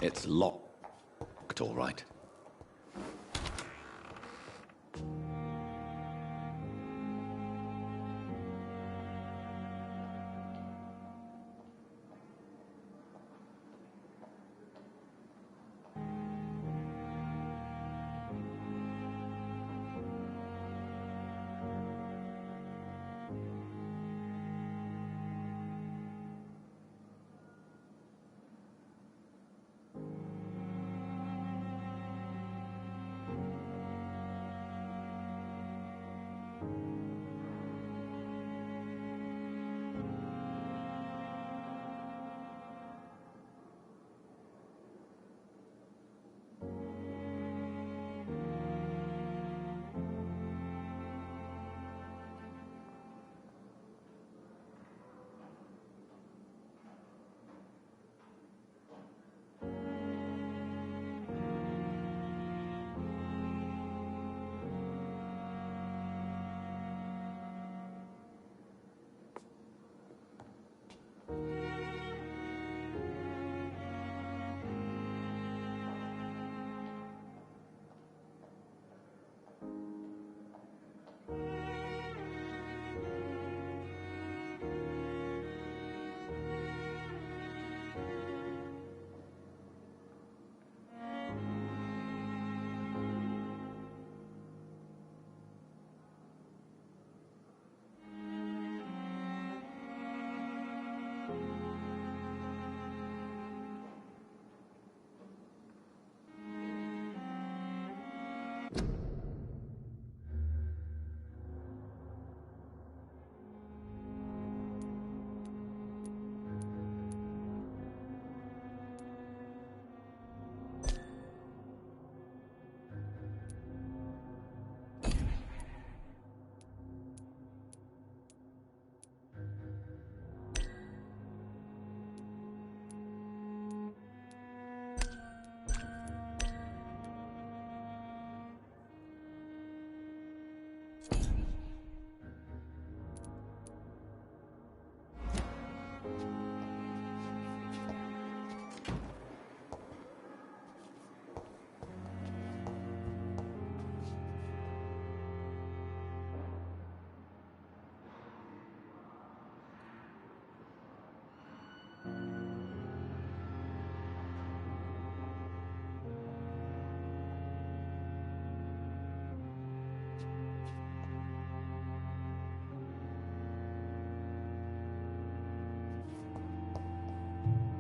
It's locked, all right.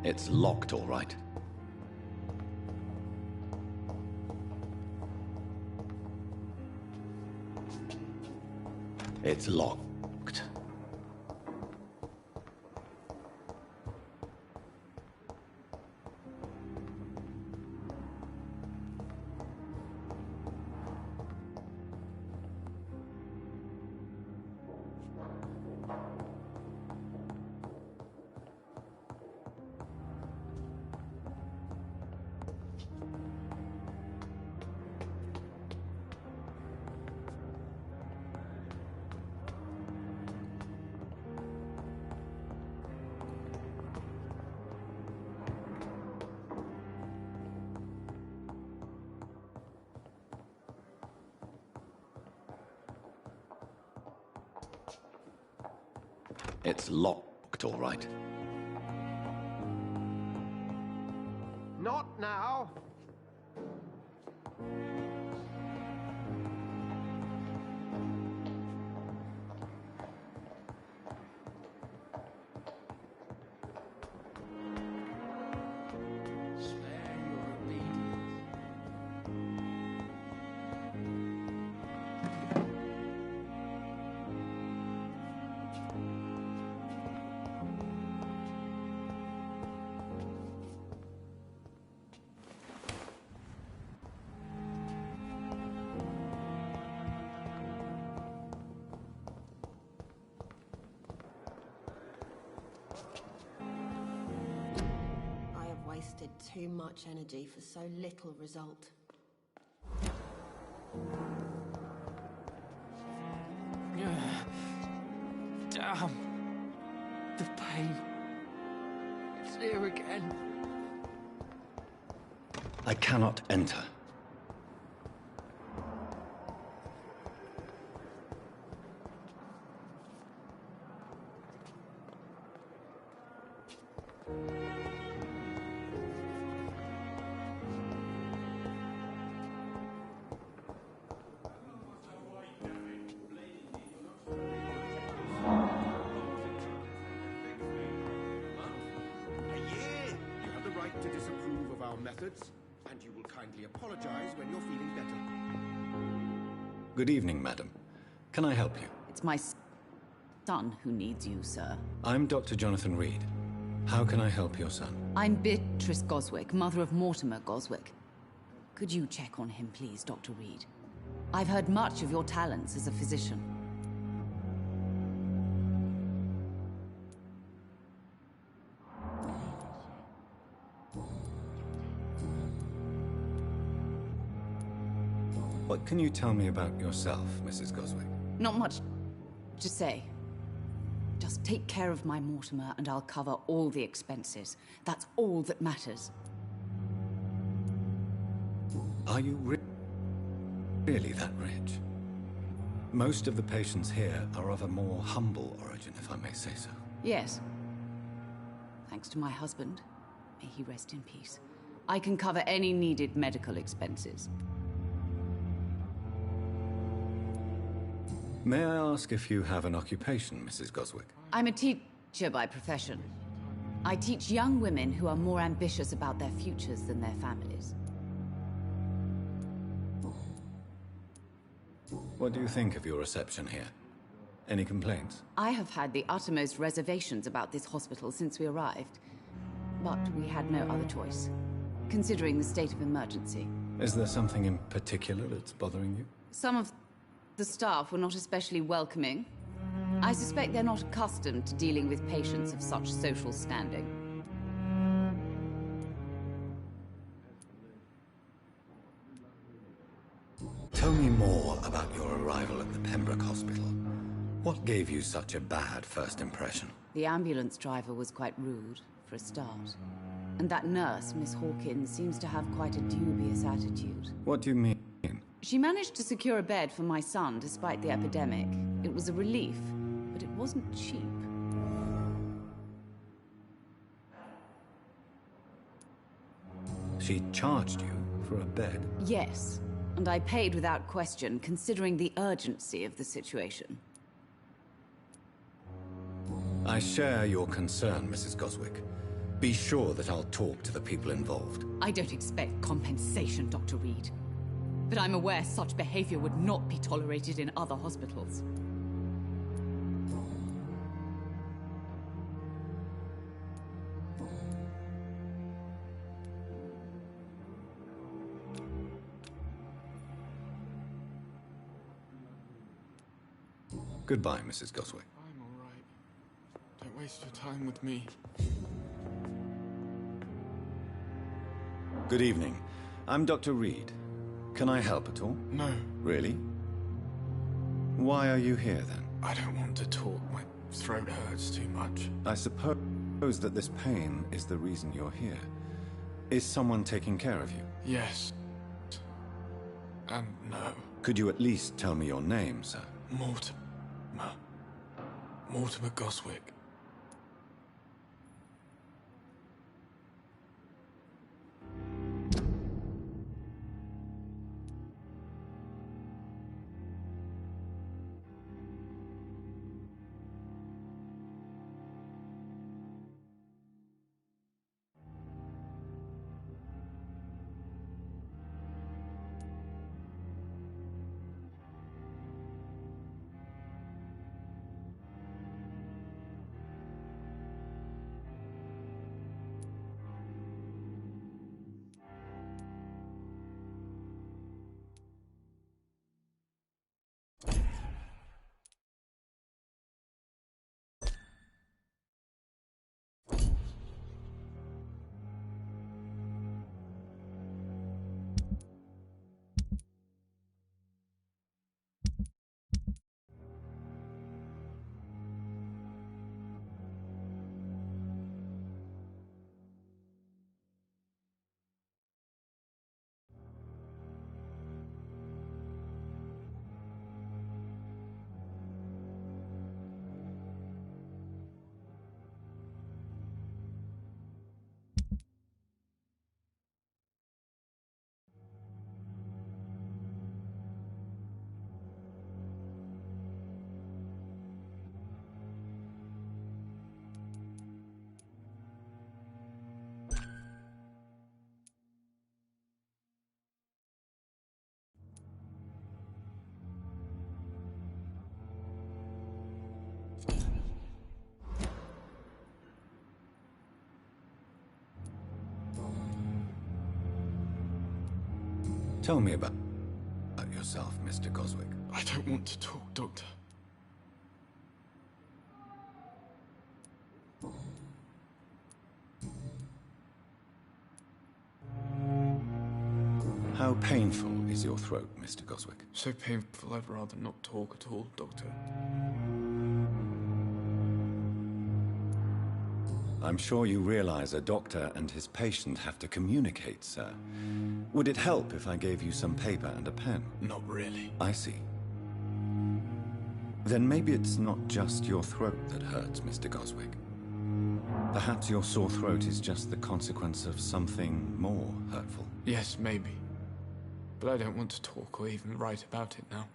It's locked, all right. It's locked. It's locked, all right. Not now. Wasted too much energy for so little result. Damn. The pain. It's here again. I cannot enter. You have the right to disapprove of our methods, and you will kindly apologize when you're feeling better. Good evening, madam. Can I help you? It's my son who needs you, sir. I'm Dr. Jonathan Reed. How can I help your son? I'm Beatrice Goswick, mother of Mortimer Goswick. Could you check on him, please, Dr. Reed? I've heard much of your talents as a physician. What can you tell me about yourself, Mrs. Goswick? Not much to say. Just take care of my Mortimer and I'll cover all the expenses. That's all that matters. Are you really that rich? Most of the patients here are of a more humble origin, if I may say so. Yes. Thanks to my husband. May he rest in peace. I can cover any needed medical expenses. May I ask if you have an occupation, Mrs. Goswick? I'm a teacher by profession. I teach young women who are more ambitious about their futures than their families. What do you think of your reception here? Any complaints? I have had the uttermost reservations about this hospital since we arrived. But we had no other choice, considering the state of emergency. Is there something in particular that's bothering you? Some of the staff were not especially welcoming. I suspect they're not accustomed to dealing with patients of such social standing. Tell me more about your arrival at the Pembroke Hospital. What gave you such a bad first impression? The ambulance driver was quite rude, for a start. And that nurse, Miss Hawkins, seems to have quite a dubious attitude. What do you mean? She managed to secure a bed for my son despite the epidemic. It was a relief, but it wasn't cheap. She charged you for a bed? Yes, and I paid without question, considering the urgency of the situation. I share your concern, Mrs. Goswick. Be sure that I'll talk to the people involved. I don't expect compensation, Dr. Reed. But I'm aware such behavior would not be tolerated in other hospitals. Goodbye, Mrs. Goswick. I'm all right. Don't waste your time with me. Good evening. I'm Dr. Reed. Can I help at all? No, Really? Why are you here, then? I don't want to talk. My throat hurts too much. I suppose that this pain is the reason you're here. Is someone taking care of you? Yes. And no. Could you at least tell me your name, sir? Mortimer. Mortimer Goswick. Tell me about yourself, Mr. Goswick. I don't want to talk, Doctor. How painful is your throat, Mr. Goswick? So painful I'd rather not talk at all, Doctor. I'm sure you realize a doctor and his patient have to communicate, sir. Would it help if I gave you some paper and a pen? Not really. I see. Then maybe it's not just your throat that hurts, Mr. Goswick. Perhaps your sore throat is just the consequence of something more hurtful. Yes, maybe. But I don't want to talk or even write about it now.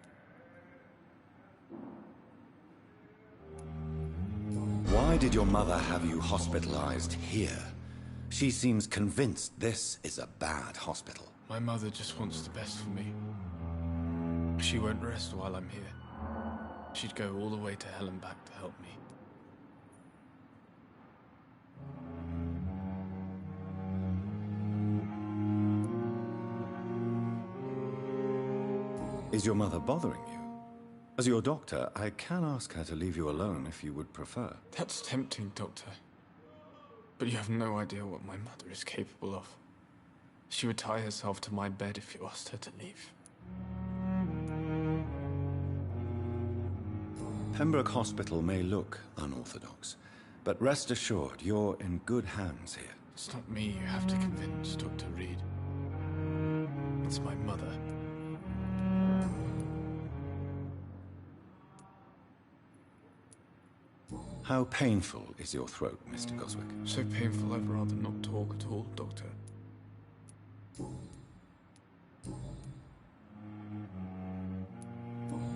Why did your mother have you hospitalized here? She seems convinced this is a bad hospital. My mother just wants the best for me. She won't rest while I'm here. She'd go all the way to hell and back to help me. Is your mother bothering you? As your doctor, I can ask her to leave you alone if you would prefer. That's tempting, Doctor. But you have no idea what my mother is capable of. She would tie herself to my bed if you asked her to leave. Pembroke Hospital may look unorthodox, but rest assured you're in good hands here. It's not me you have to convince, Dr. Reed. It's my mother. How painful is your throat, Mr. Goswick? So painful I'd rather not talk at all, Doctor.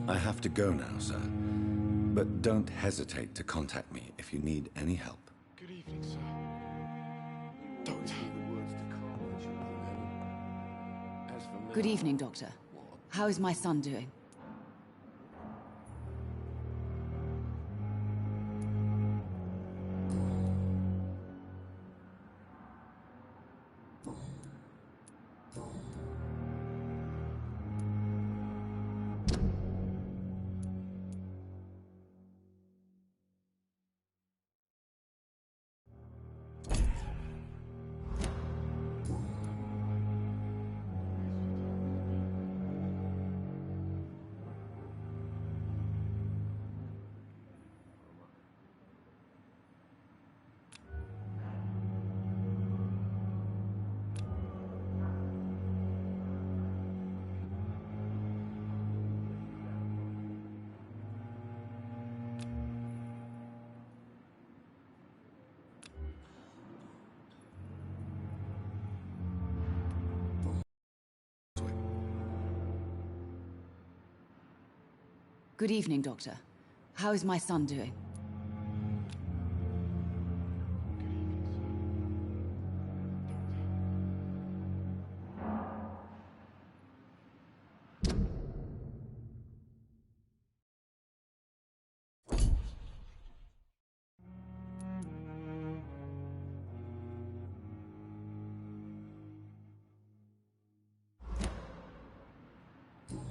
I have to go now, sir. But don't hesitate to contact me if you need any help. Good evening, sir. Doctor. Good evening, Doctor. How is my son doing? Good evening, Doctor. How is my son doing?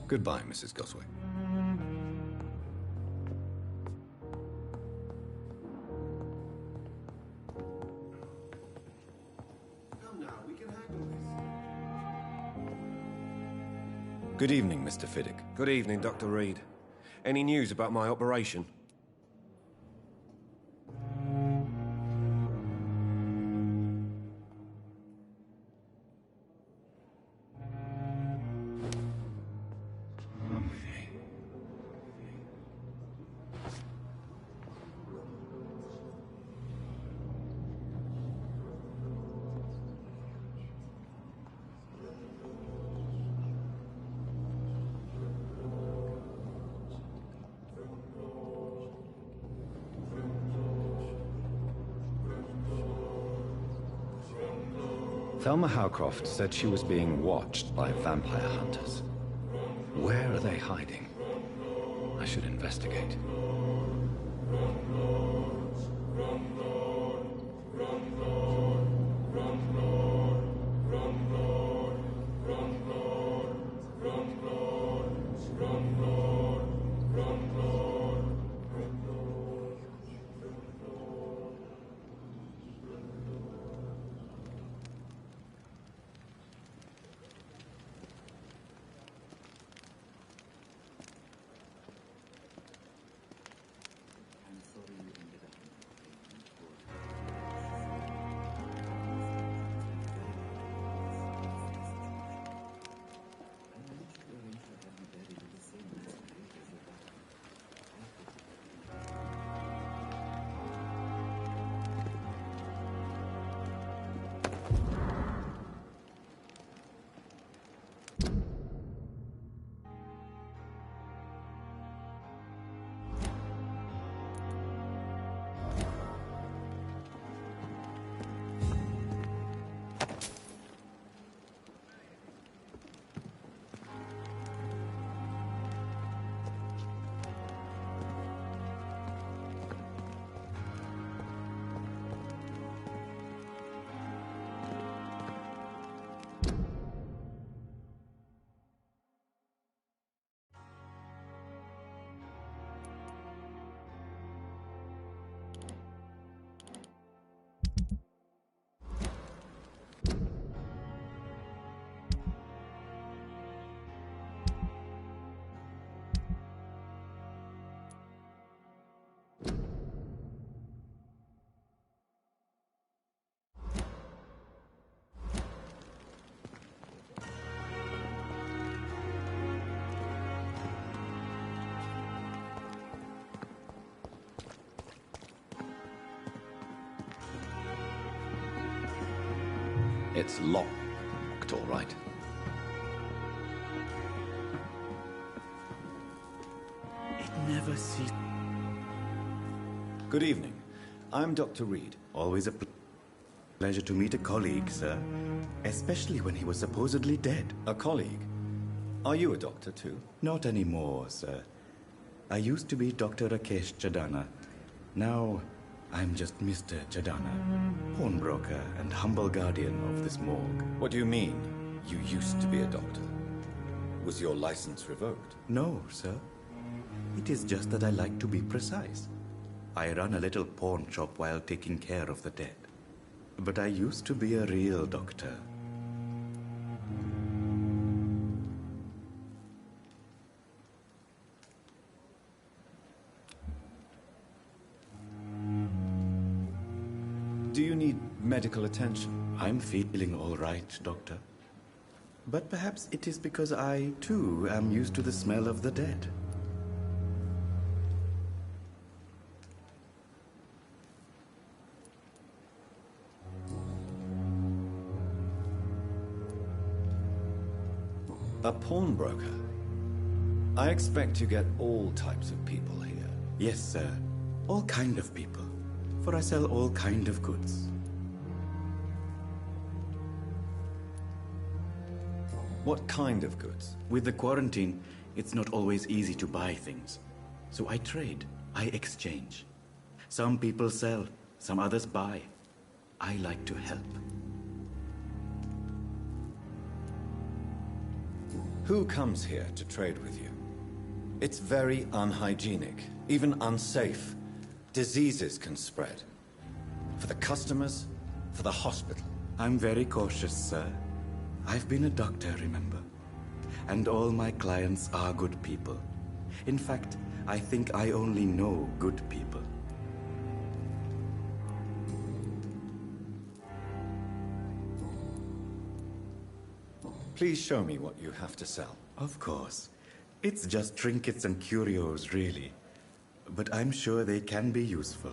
Goodbye, Mrs. Goswick. Good evening, Mr. Fiddick. Good evening, Dr. Reed. Any news about my operation? Thelma Howcroft said she was being watched by vampire hunters. Where are they hiding? I should investigate. It's locked, all right. It never ceases. Good evening. I'm Dr. Reed. Always a pleasure to meet a colleague, sir. Especially when he was supposedly dead. A colleague? Are you a doctor too? Not anymore, sir. I used to be Dr. Rakesh Chadana. Now, I'm just Mr. Chadana, pawnbroker and humble guardian of this morgue. What do you mean, you used to be a doctor? Was your license revoked? No, sir. It is just that I like to be precise. I run a little pawn shop while taking care of the dead. But I used to be a real doctor. Do you need medical attention? I'm feeling all right, Doctor. But perhaps it is because I, too, am used to the smell of the dead. A pawnbroker? I expect you get all types of people here. Yes, sir. All kind of people. For I sell all kind of goods. What kind of goods? With the quarantine, it's not always easy to buy things. So I trade. I exchange. Some people sell, some others buy. I like to help. Who comes here to trade with you? It's very unhygienic, even unsafe. Diseases can spread. For the customers, for the hospital. I'm very cautious, sir. I've been a doctor, remember? And all my clients are good people. In fact, I think I only know good people. Please show me what you have to sell. Of course. It's just trinkets and curios, really. But I'm sure they can be useful.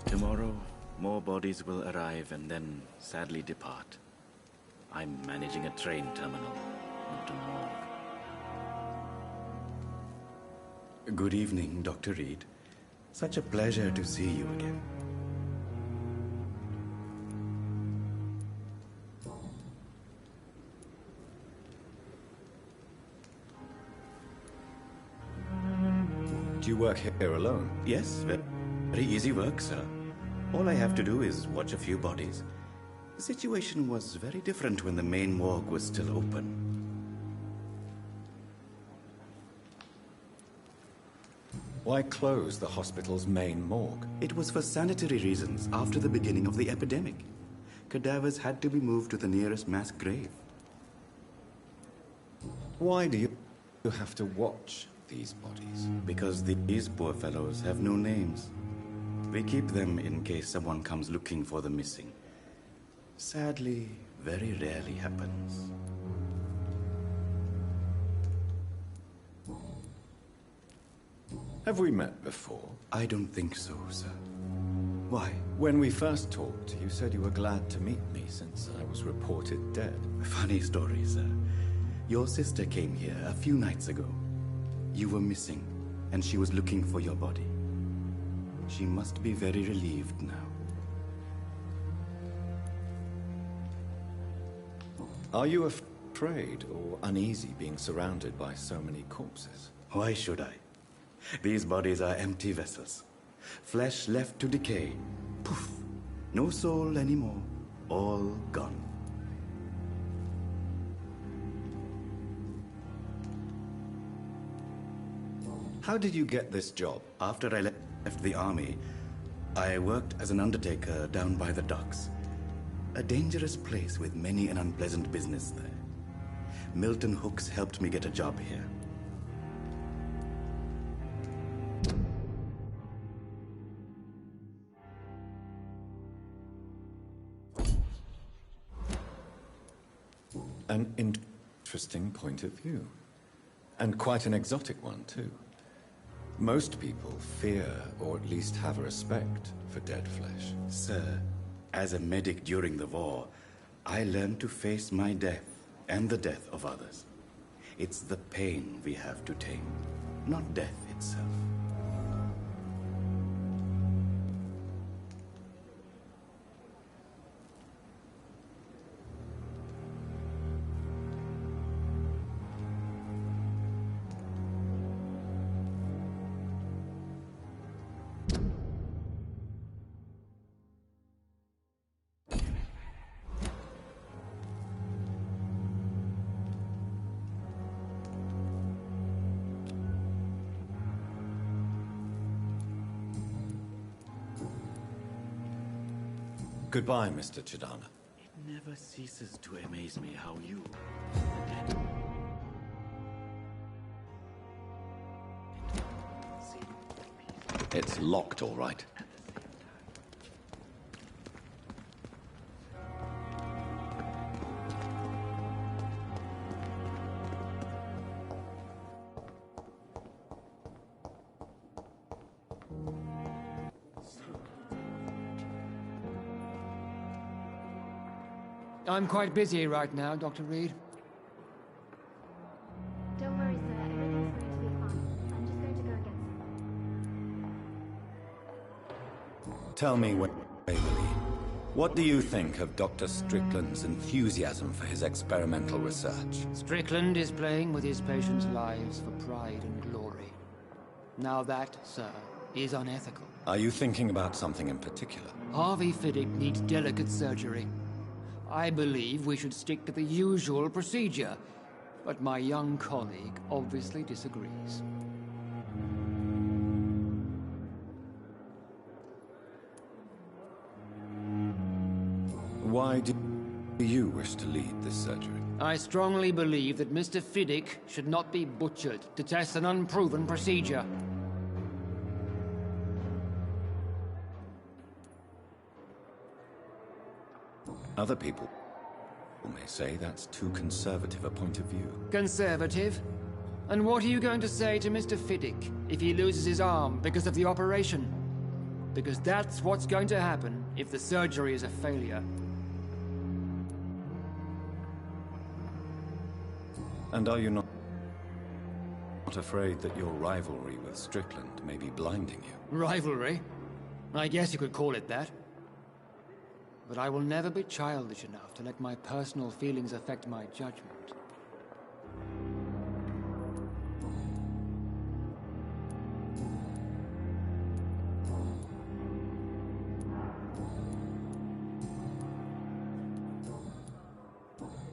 Tomorrow, more bodies will arrive and then sadly depart. I'm managing a train terminal, not a morgue. Good evening, Dr. Reed. Such a pleasure to see you again. Do you work here alone? Yes, very easy work, sir. All I have to do is watch a few bodies. The situation was very different when the main morgue was still open. Why close the hospital's main morgue? It was for sanitary reasons after the beginning of the epidemic. Cadavers had to be moved to the nearest mass grave. Why do you have to watch these bodies? Because these poor fellows have no names. We keep them in case someone comes looking for the missing. Sadly, very rarely happens. Have we met before? I don't think so, sir. Why? When we first talked, you said you were glad to meet me since I was reported dead. Funny story, sir. Your sister came here a few nights ago. You were missing, and she was looking for your body. She must be very relieved now. Are you afraid or uneasy being surrounded by so many corpses? Why should I? These bodies are empty vessels. Flesh left to decay. Poof! No soul anymore. All gone. How did you get this job? After I left the army, I worked as an undertaker down by the docks. A dangerous place with many an unpleasant business there. Milton Hooks helped me get a job here. An interesting point of view. And quite an exotic one, too. Most people fear, or at least have a respect, for dead flesh. Sir, as a medic during the war, I learned to face my death and the death of others. It's the pain we have to tame, not death itself. Goodbye, Mr. Chidana. It never ceases to amaze me how you... It's locked, all right. I'm quite busy right now, Dr. Reed. Don't worry, sir. Everything's going to be fine. I'm just going to go get some. Tell me, Waverly, what do you think of Dr. Strickland's enthusiasm for his experimental research? Strickland is playing with his patients' lives for pride and glory. Now that, sir, is unethical. Are you thinking about something in particular? Harvey Fiddick needs delicate surgery. I believe we should stick to the usual procedure, but my young colleague obviously disagrees. Why do you wish to lead this surgery? I strongly believe that Mr. Fiddick should not be butchered to test an unproven procedure. Other people may say that's too conservative a point of view. Conservative? And what are you going to say to Mr. Fiddick if he loses his arm because of the operation? Because that's what's going to happen if the surgery is a failure. And are you not afraid that your rivalry with Strickland may be blinding you? Rivalry? I guess you could call it that. But I will never be childish enough to let my personal feelings affect my judgment.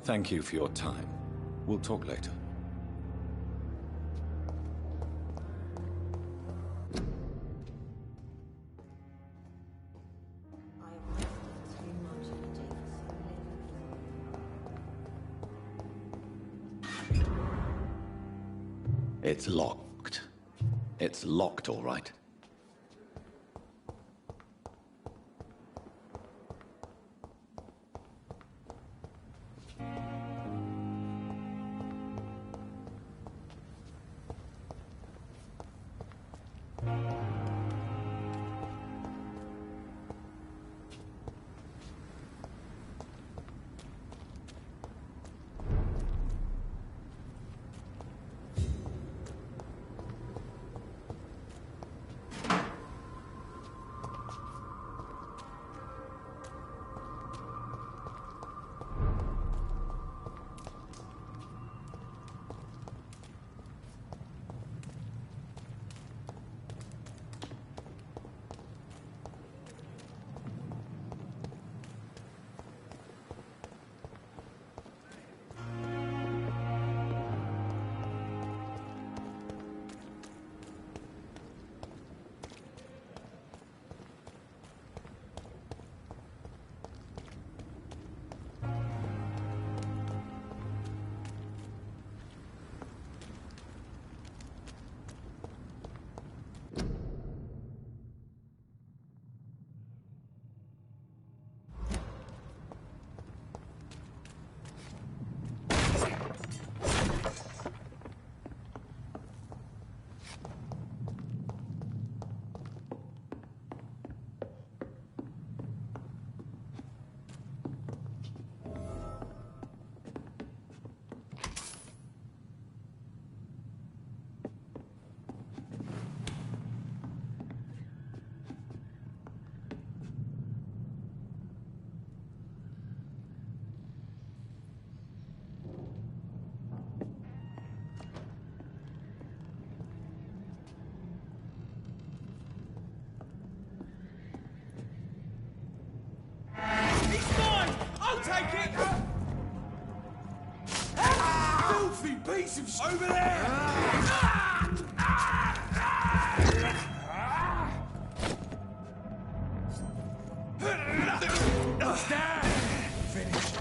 Thank you for your time. We'll talk later. It's locked. It's locked, all right. take it! Filthy piece of over there! Stand! Finish.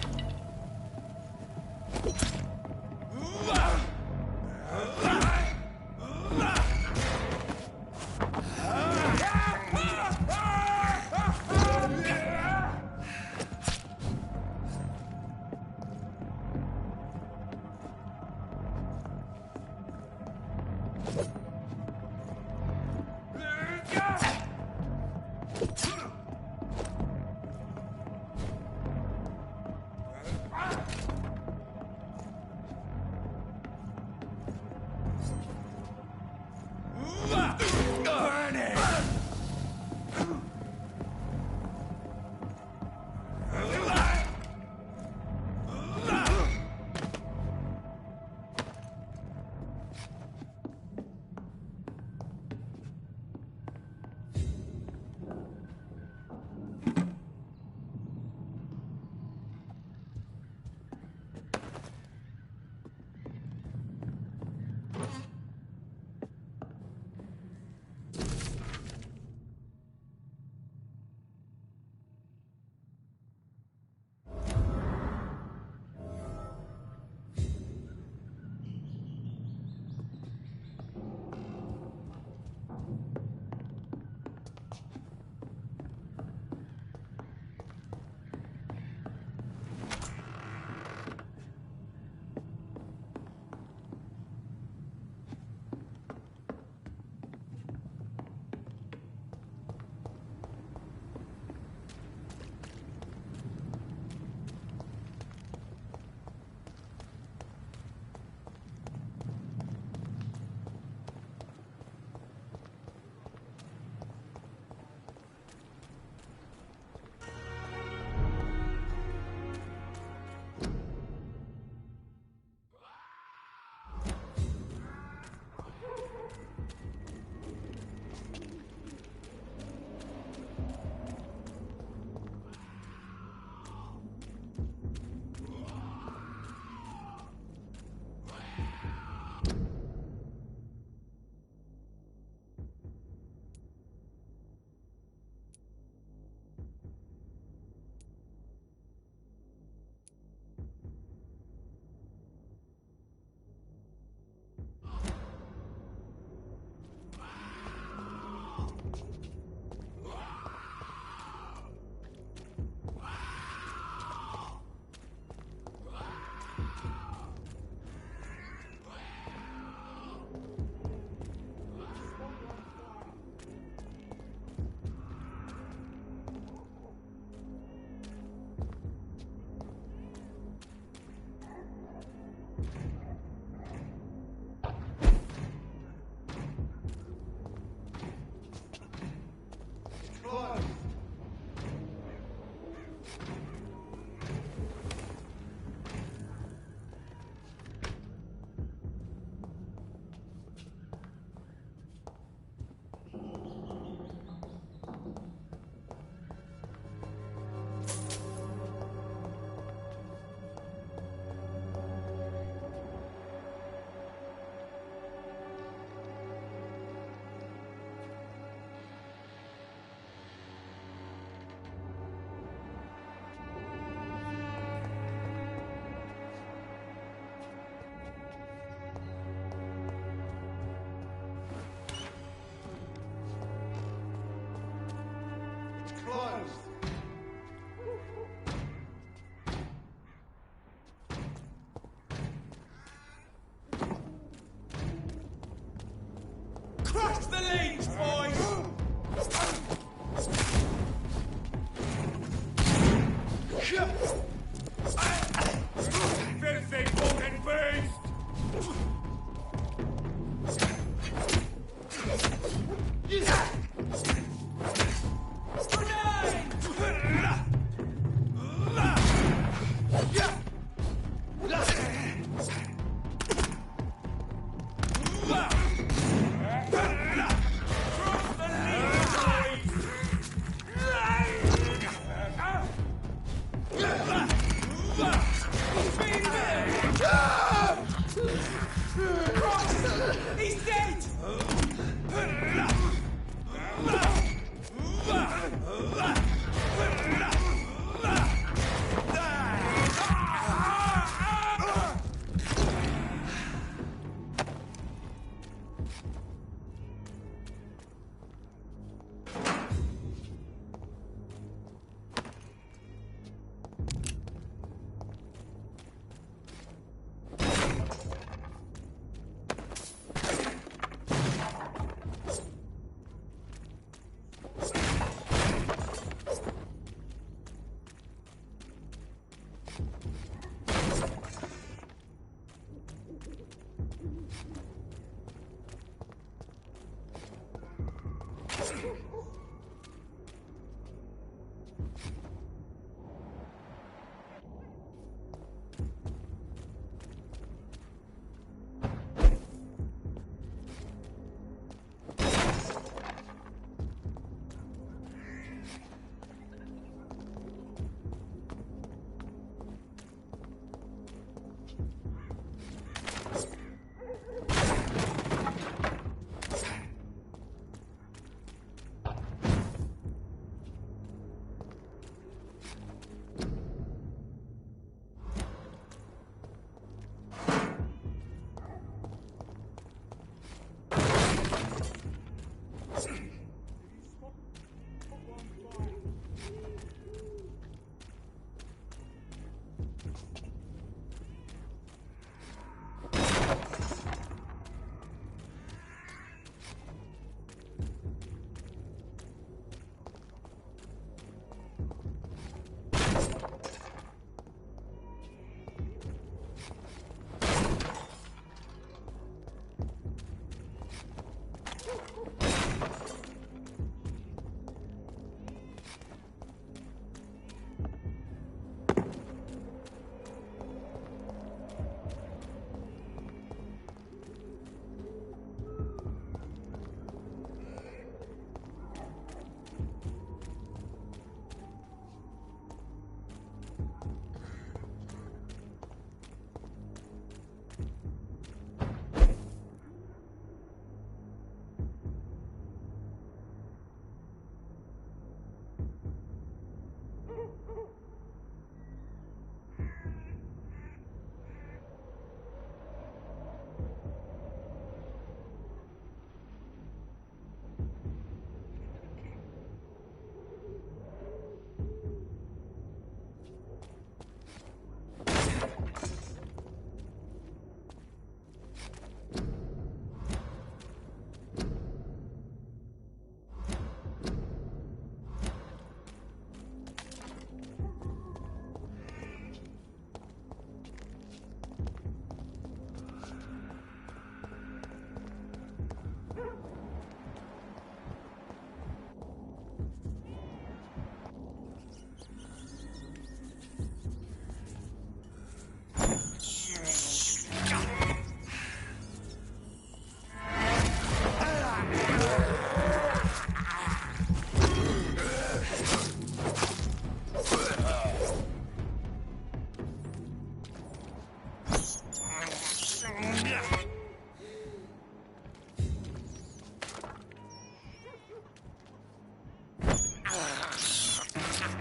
Crush the leads, boys! Filthy fucking beast!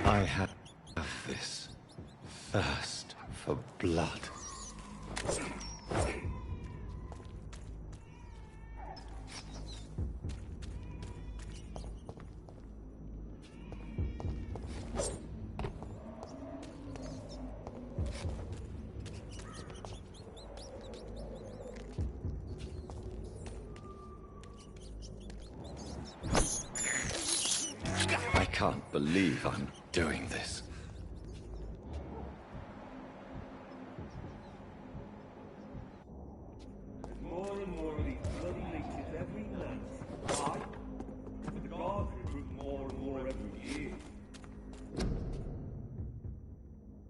I have this thirst for blood. I can't believe I'm doing this. More and more of these bloody leeches every month. Why? The guards recruit more and more every year.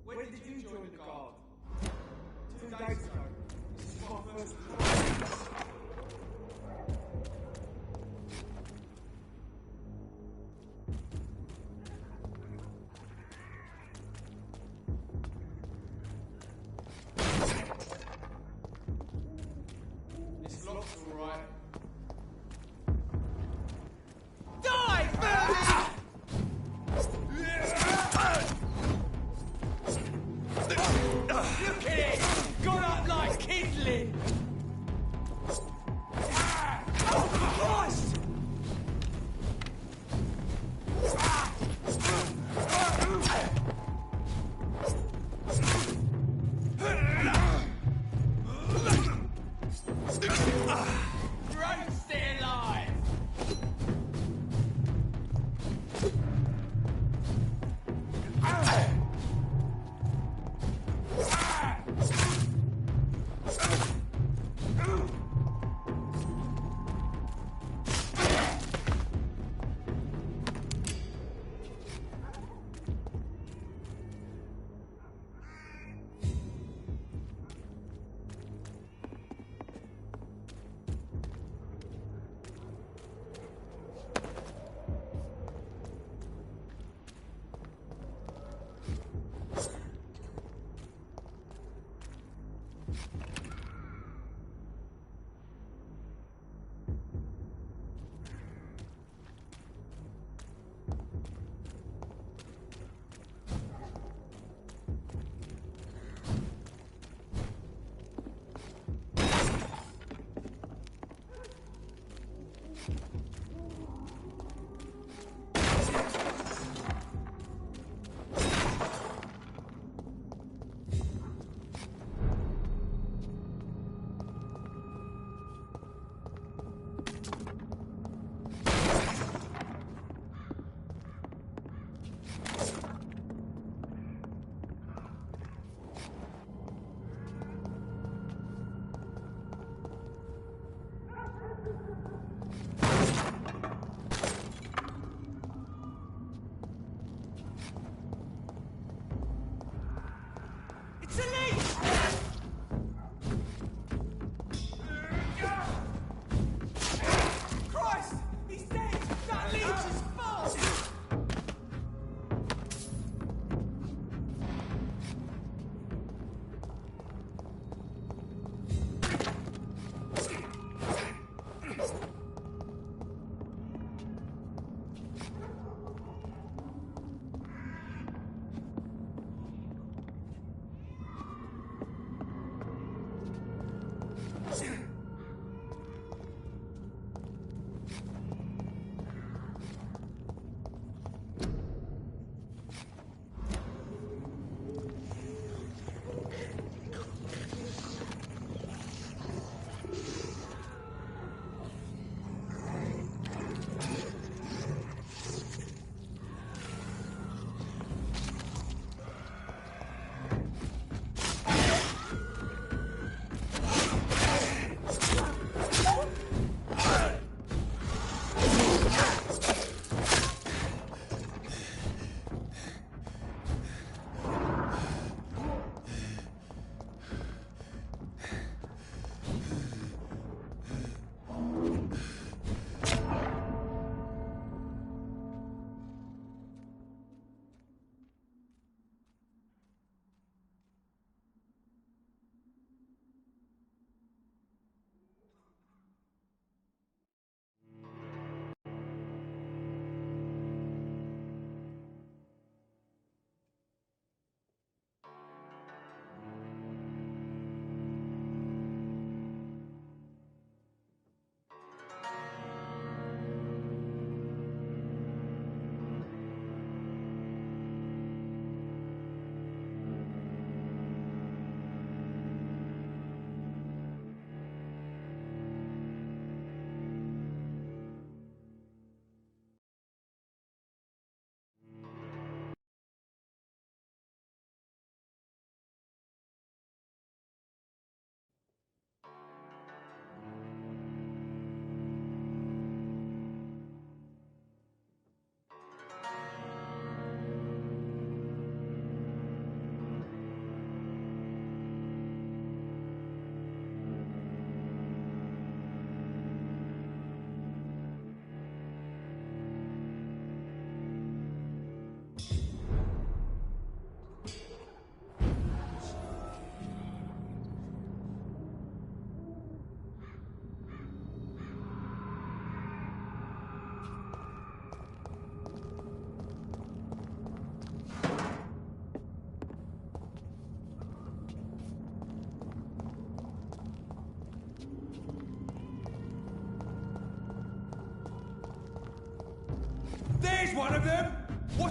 When did you join the guard? 2 days ago. This is my first time.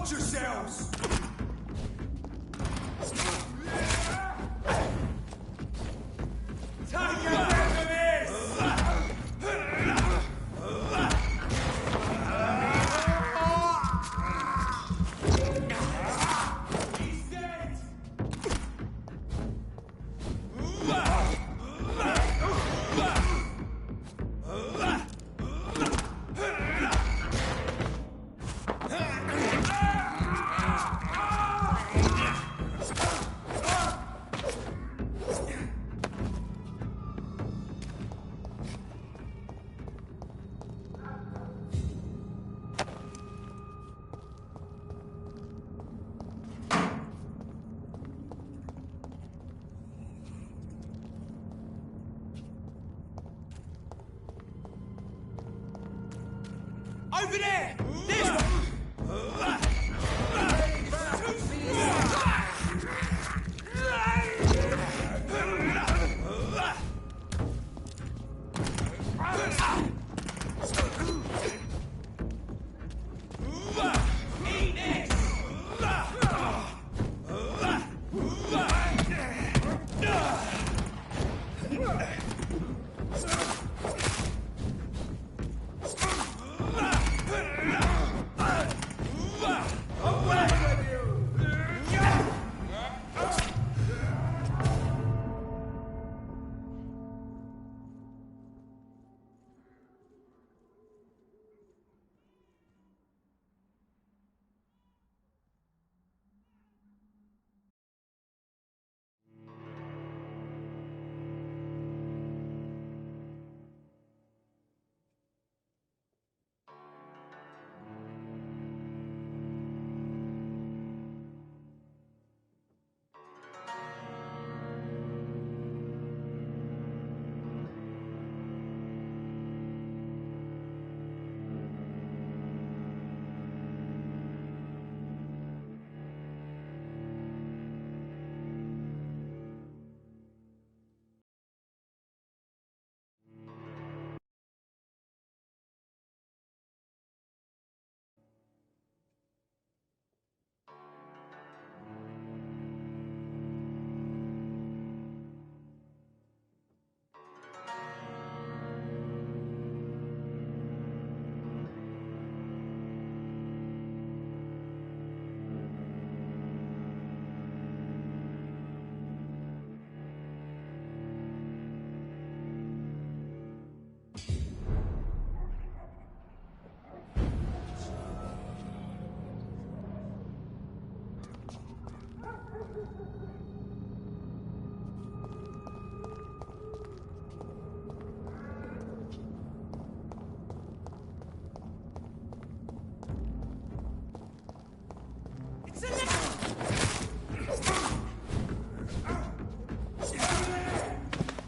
Watch yourselves! Take your breath of this! He's dead! Over there! This one! Eat this!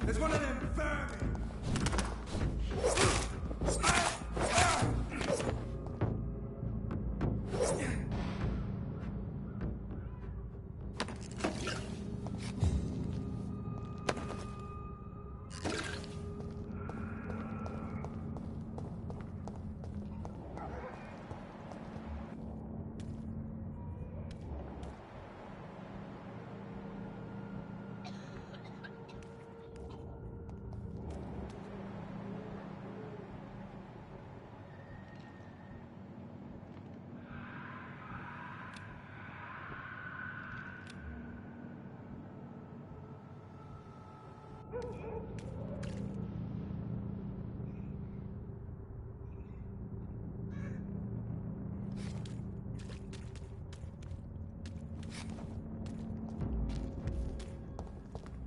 There's one of them vermin!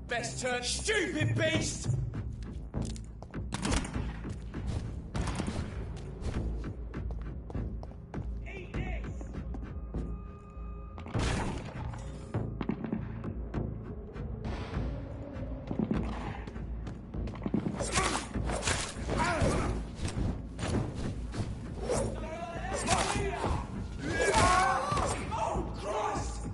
Best turn, stupid beast! Eat this! Oh, Christ!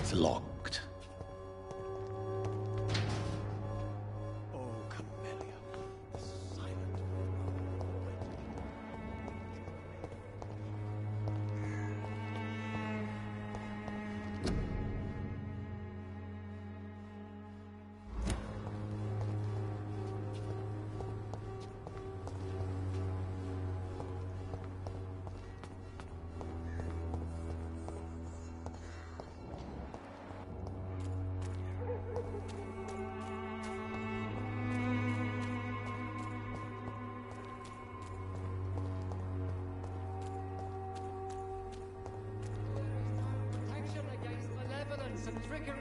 It's locked. Oh, Camellia. Silent. Protection against malevolence and trickery.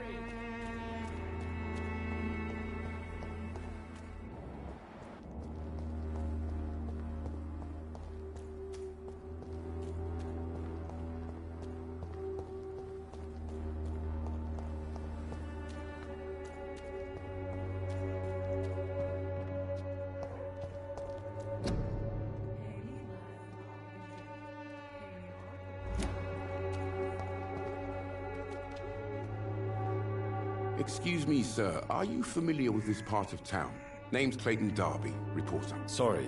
Excuse me, sir. Are you familiar with this part of town? Name's Clayton Darby, reporter. Sorry.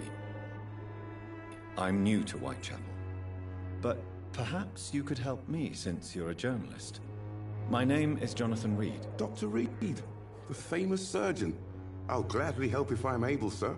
I'm new to Whitechapel. But perhaps you could help me since you're a journalist. My name is Jonathan Reed. Dr. Reed, the famous surgeon. I'll gladly help if I'm able, sir.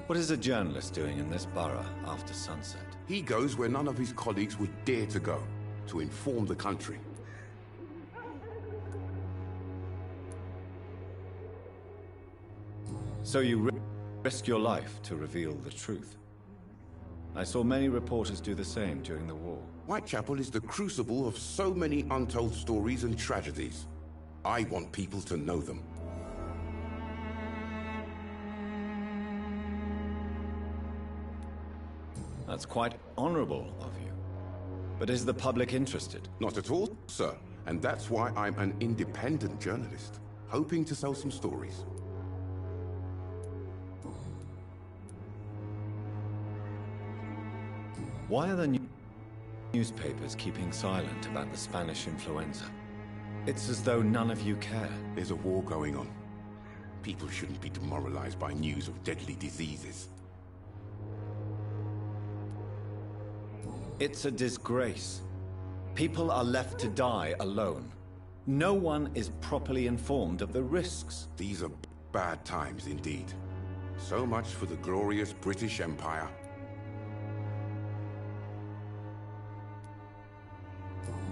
What is a journalist doing in this borough after sunset? He goes where none of his colleagues would dare to go, to inform the country. So you risk your life to reveal the truth. I saw many reporters do the same during the war. Whitechapel is the crucible of so many untold stories and tragedies. I want people to know them. That's quite honorable of you. But is the public interested? Not at all, sir. And that's why I'm an independent journalist, hoping to sell some stories. Why are the newspapers keeping silent about the Spanish influenza? It's as though none of you care. There's a war going on. People shouldn't be demoralized by news of deadly diseases. It's a disgrace. People are left to die alone. No one is properly informed of the risks. These are bad times indeed. So much for the glorious British Empire.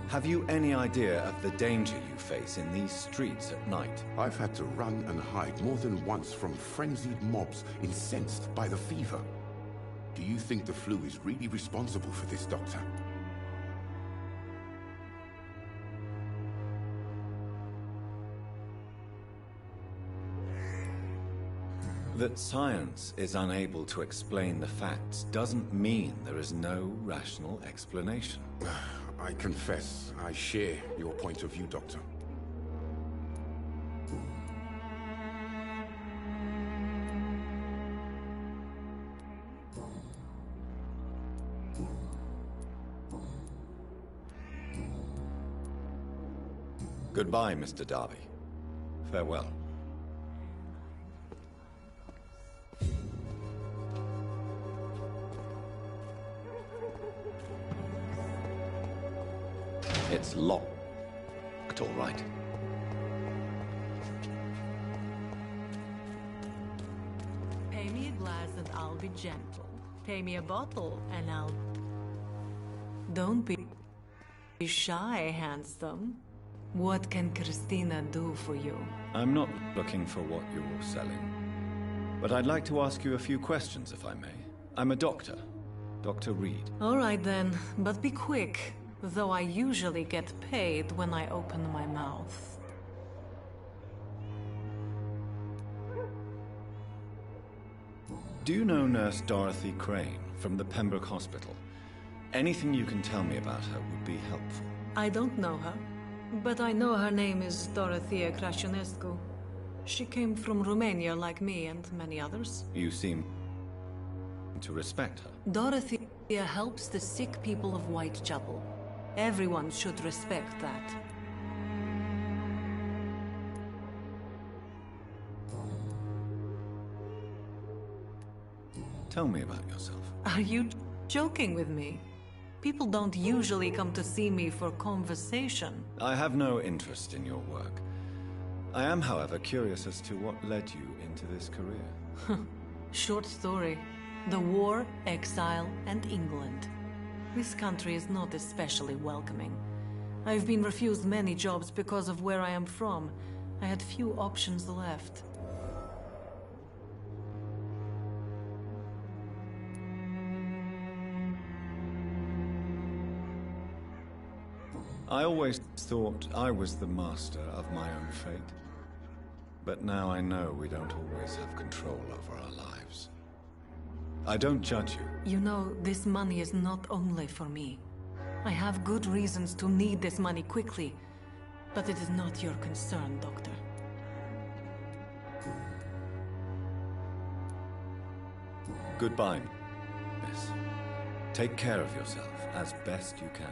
Have you any idea of the danger you face in these streets at night? I've had to run and hide more than once from frenzied mobs incensed by the fever. Do you think the flu is really responsible for this, Doctor? That science is unable to explain the facts doesn't mean there is no rational explanation. I confess, I share your point of view, Doctor. Goodbye, Mr. Darby. Farewell. It's locked, all right. Pay me a glass and I'll be gentle. Pay me a bottle, and I'll... Don't be shy, handsome. What can Christina do for you? I'm not looking for what you're selling. But I'd like to ask you a few questions, if I may. I'm a doctor. Dr. Reed. All right then, but be quick. Though I usually get paid when I open my mouth. Do you know Nurse Dorothy Crane from the Pembroke Hospital? Anything you can tell me about her would be helpful. I don't know her, but I know her name is Dorothea Crăciunescu. She came from Romania like me and many others. You seem to respect her. Dorothea helps the sick people of Whitechapel. Everyone should respect that. Tell me about yourself. Are you joking with me? People don't usually come to see me for conversation. I have no interest in your work. I am, however, curious as to what led you into this career. Short story. The war, exile, and England. This country is not especially welcoming. I've been refused many jobs because of where I am from. I had few options left. I always thought I was the master of my own fate. But now I know we don't always have control over our lives. I don't judge you. You know, this money is not only for me. I have good reasons to need this money quickly, but it is not your concern, Doctor. Goodbye, miss. Take care of yourself as best you can.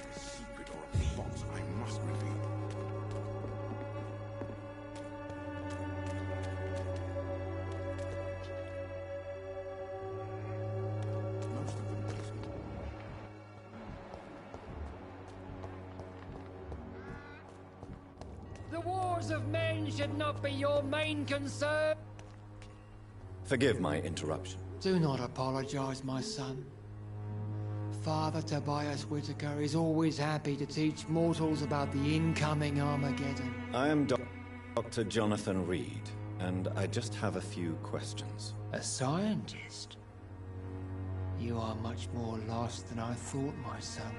A secret or a plot I must reveal. Most of them personal. The wars of men should not be your main concern. Forgive my interruption. Do not apologize, my son. Father Tobias Whitaker is always happy to teach mortals about the incoming Armageddon. I am Dr. Jonathan Reed, and I just have a few questions. A scientist? You are much more lost than I thought, my son.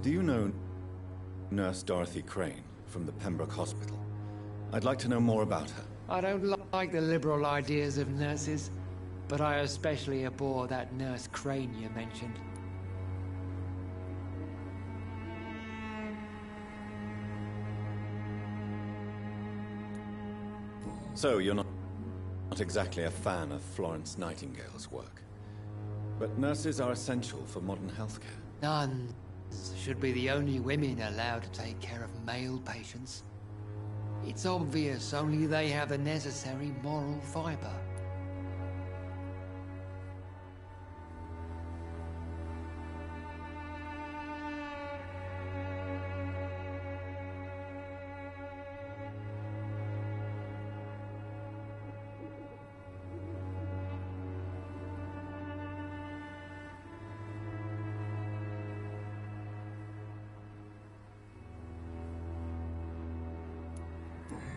Do you know Nurse Dorothy Crane from the Pembroke Hospital? I'd like to know more about her. I don't like the liberal ideas of nurses, but I especially abhor that Nurse Crane you mentioned. So, you're not exactly a fan of Florence Nightingale's work. But nurses are essential for modern healthcare. Nuns should be the only women allowed to take care of male patients. It's obvious only they have the necessary moral fiber.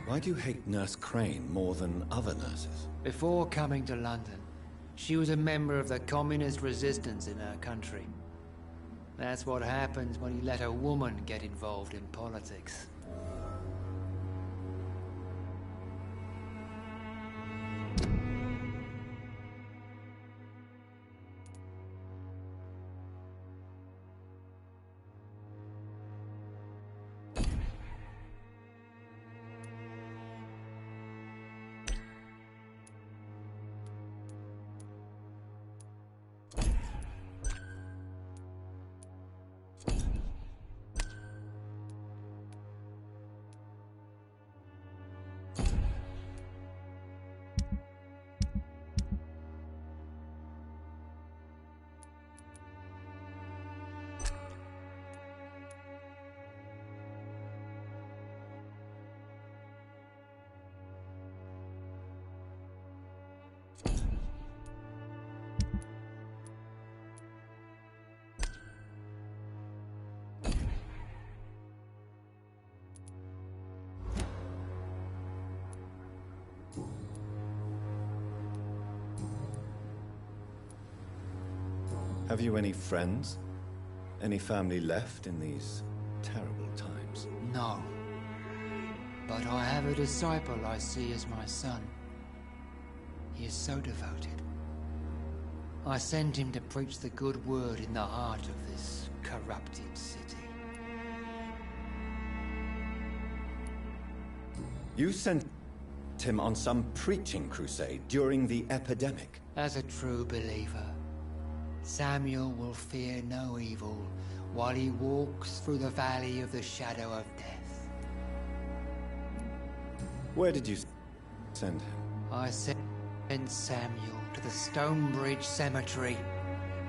Why do you hate Nurse Crane more than other nurses? Before coming to London, she was a member of the communist resistance in her country. That's what happens when you let a woman get involved in politics. Have you any friends? Any family left in these terrible times? No. But I have a disciple I see as my son. He is so devoted. I sent him to preach the good word in the heart of this corrupted city. You sent him on some preaching crusade during the epidemic? As a true believer, Samuel will fear no evil while he walks through the valley of the shadow of death. Where did you send him? I sent Samuel to the Stonebridge Cemetery,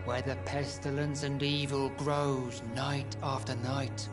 where the pestilence and evil grows night after night.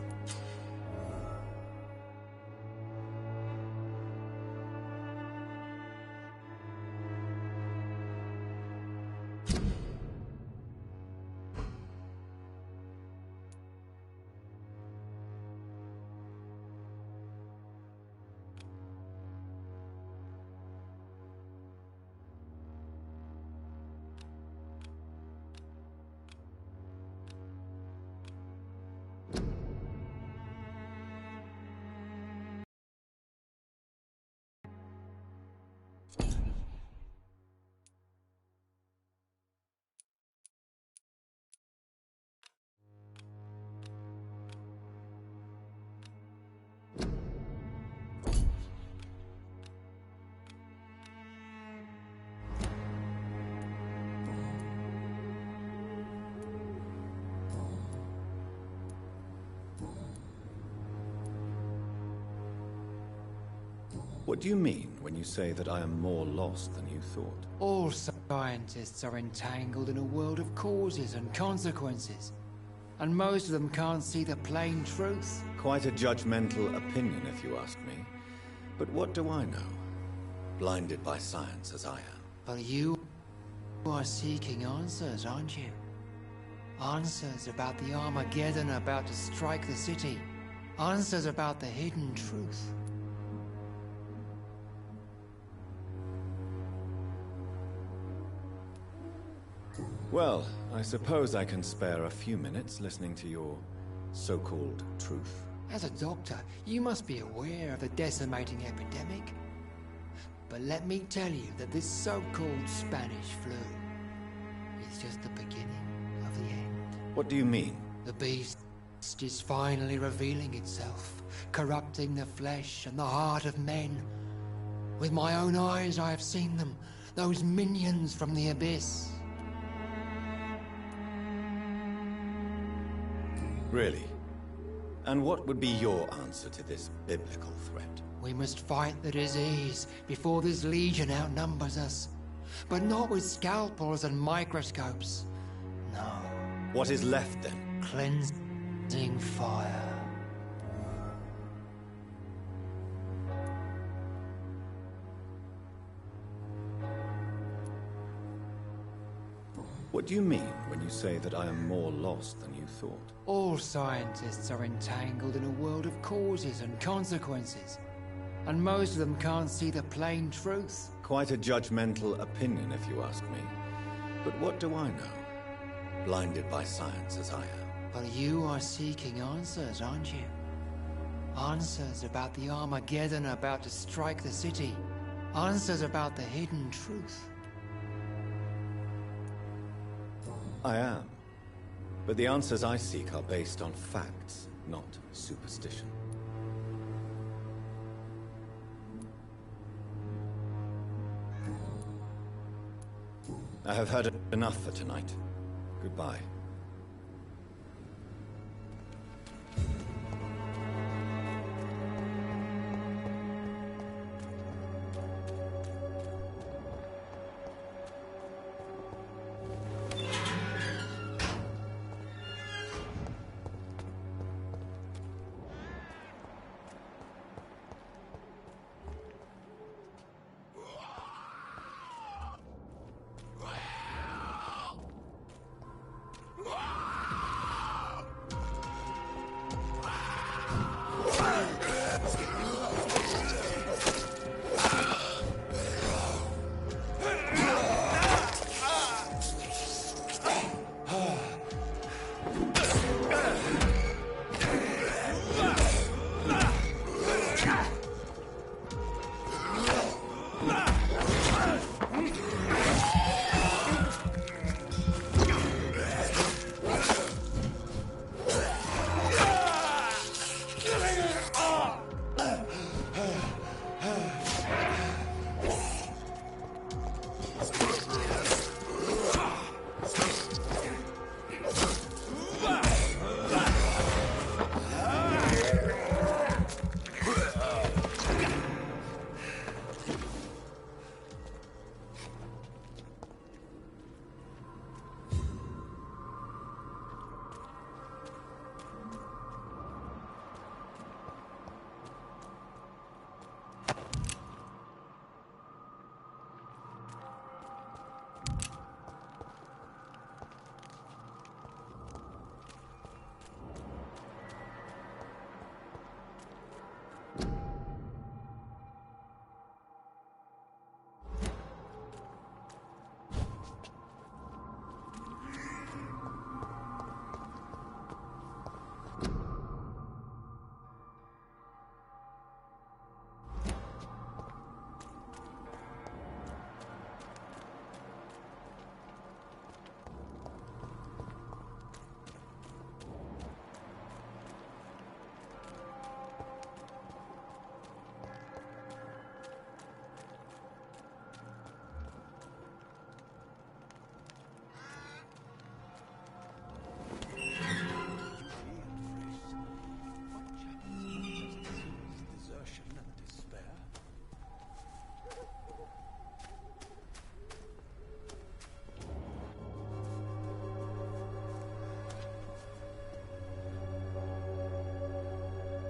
What do you mean when you say that I am more lost than you thought? All scientists are entangled in a world of causes and consequences, and most of them can't see the plain truth. Quite a judgmental opinion, if you ask me. But what do I know? Blinded by science as I am. But you are seeking answers, aren't you? Answers about the Armageddon about to strike the city. Answers about the hidden truth. Well, I suppose I can spare a few minutes listening to your so-called truth. As a doctor, you must be aware of the decimating epidemic. But let me tell you that this so-called Spanish flu is just the beginning of the end. What do you mean? The beast is finally revealing itself, corrupting the flesh and the heart of men. With my own eyes I have seen them, those minions from the abyss. Really? And what would be your answer to this biblical threat? We must fight the disease before this legion outnumbers us. But not with scalpels and microscopes. No. What is left then? Cleansing fire. What do you mean when you say that I am more lost than you thought? All scientists are entangled in a world of causes and consequences, and most of them can't see the plain truth. Quite a judgmental opinion, if you ask me. But what do I know? Blinded by science as I am. But you are seeking answers, aren't you? Answers about the Armageddon about to strike the city. Answers about the hidden truth. I am. But the answers I seek are based on facts, not superstition. I have heard enough for tonight. Goodbye.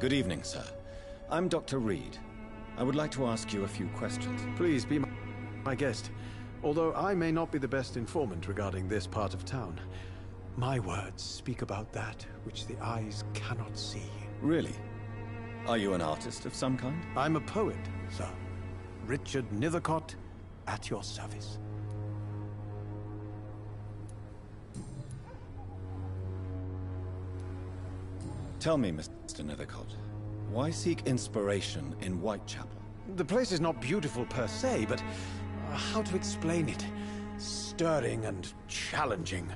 Good evening, sir. I'm Dr. Reed. I would like to ask you a few questions. Please be my guest. Although I may not be the best informant regarding this part of town, my words speak about that which the eyes cannot see. Really? Are you an artist of some kind? I'm a poet, sir. Richard Nethercott, at your service. Tell me, Mr. Nethercott, why seek inspiration in Whitechapel? The place is not beautiful per se, but how to explain it? Stirring and challenging.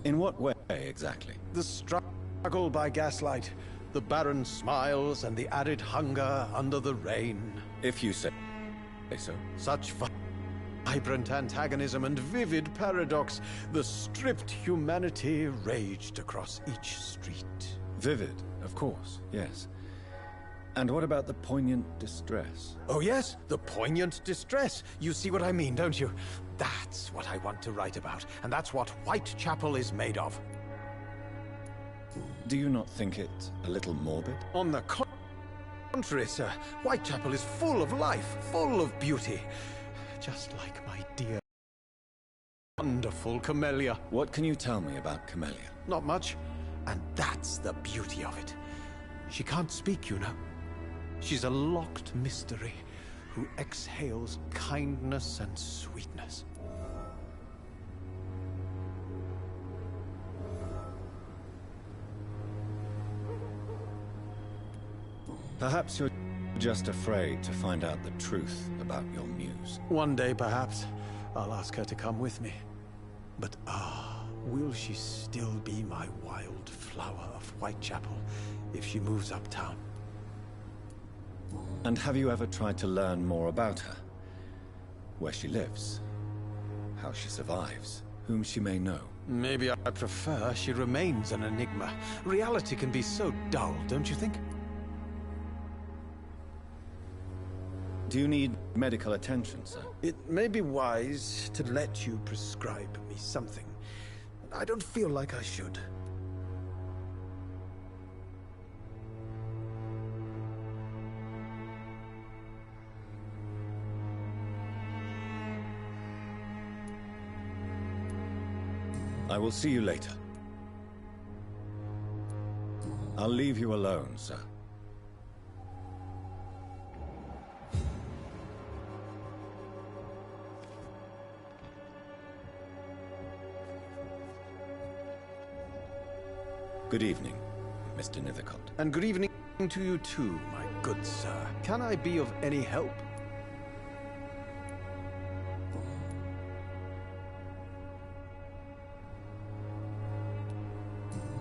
In what way, exactly? The struggle by gaslight, the barren smiles, and the added hunger under the rain. If you say so. Such vibrant antagonism and vivid paradox, the stripped humanity raged across each street. Vivid, of course, yes. And what about the poignant distress? Oh yes, the poignant distress. You see what I mean, don't you? That's what I want to write about, and that's what Whitechapel is made of. Do you not think it a little morbid? On the contrary, sir. Whitechapel is full of life, full of beauty. Just like my dear, wonderful Camellia. What can you tell me about Camellia? Not much, and that's the beauty of it. She can't speak, you know. She's a locked mystery who exhales kindness and sweetness. Perhaps you're just afraid to find out the truth about your muse. One day, perhaps, I'll ask her to come with me. But will she still be my wild flower of Whitechapel if she moves uptown? And have you ever tried to learn more about her? Where she lives? How she survives? Whom she may know? Maybe I prefer she remains an enigma. Reality can be so dull, don't you think? Do you need medical attention, sir? It may be wise to let you prescribe me something. I don't feel like I should. I will see you later. I'll leave you alone, sir. Good evening, Mr. Nethercott. And good evening to you too, my good sir. Can I be of any help?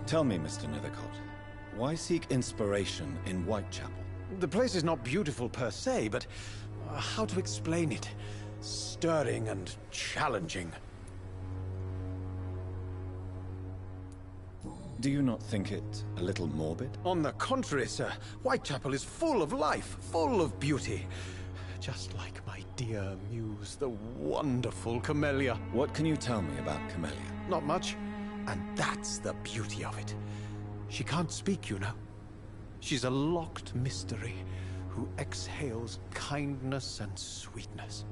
Tell me, Mr. Nethercott, why seek inspiration in Whitechapel? The place is not beautiful per se, but how to explain it? Stirring and challenging. Do you not think it a little morbid? On the contrary, sir. Whitechapel is full of life, full of beauty. Just like my dear muse, the wonderful Camellia. What can you tell me about Camellia? Not much. And that's the beauty of it. She can't speak, you know. She's a locked mystery who exhales kindness and sweetness.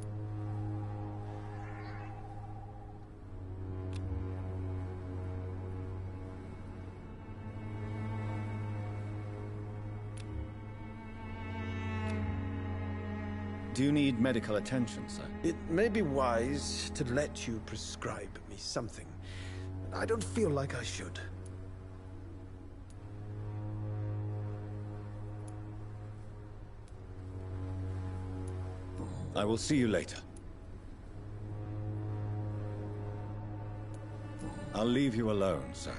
Do you need medical attention, sir? It may be wise to let you prescribe me something. I don't feel like I should. I will see you later. I'll leave you alone, sir.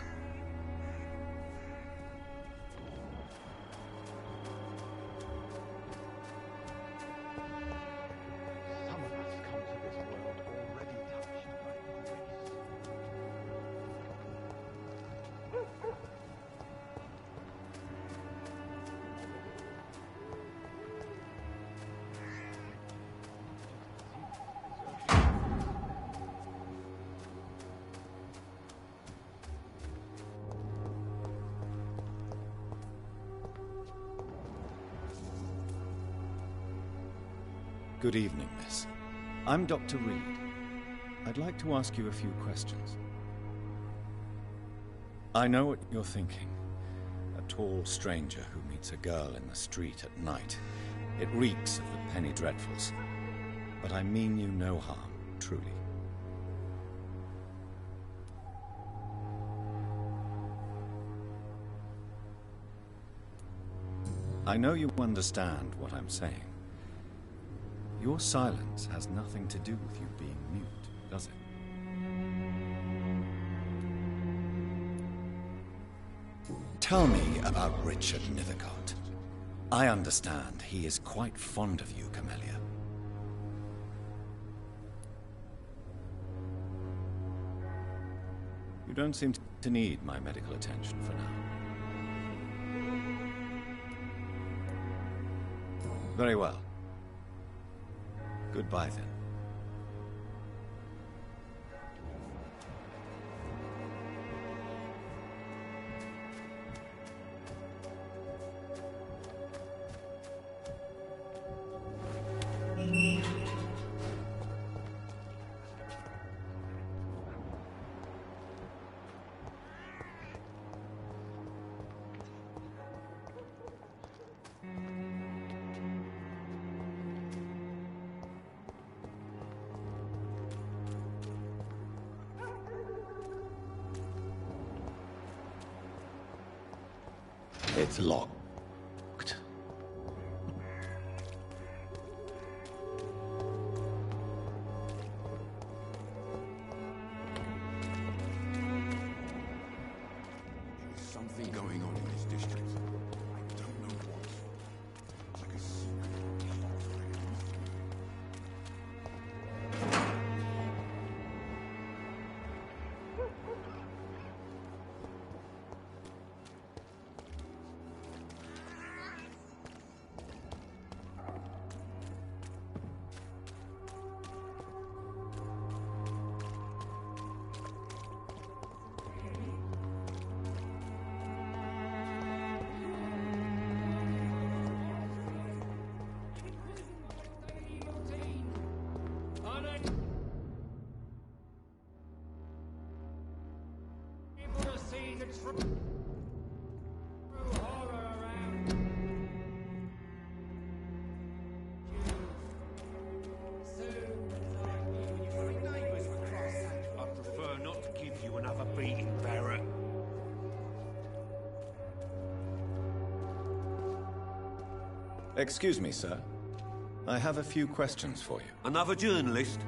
Good evening, miss. I'm Dr. Reed. I'd like to ask you a few questions. I know what you're thinking. A tall stranger who meets a girl in the street at night. It reeks of the penny dreadfuls. But I mean you no harm, truly. I know you understand what I'm saying. Your silence has nothing to do with you being mute, does it? Tell me about Richard Nithercott. I understand he is quite fond of you, Camellia. You don't seem to need my medical attention for now. Very well. Goodbye, then. It's locked. There's something going on in this district. I don't know what. It's like a secret plot right beneath me. Excuse me, sir. I have a few questions for you. Another journalist?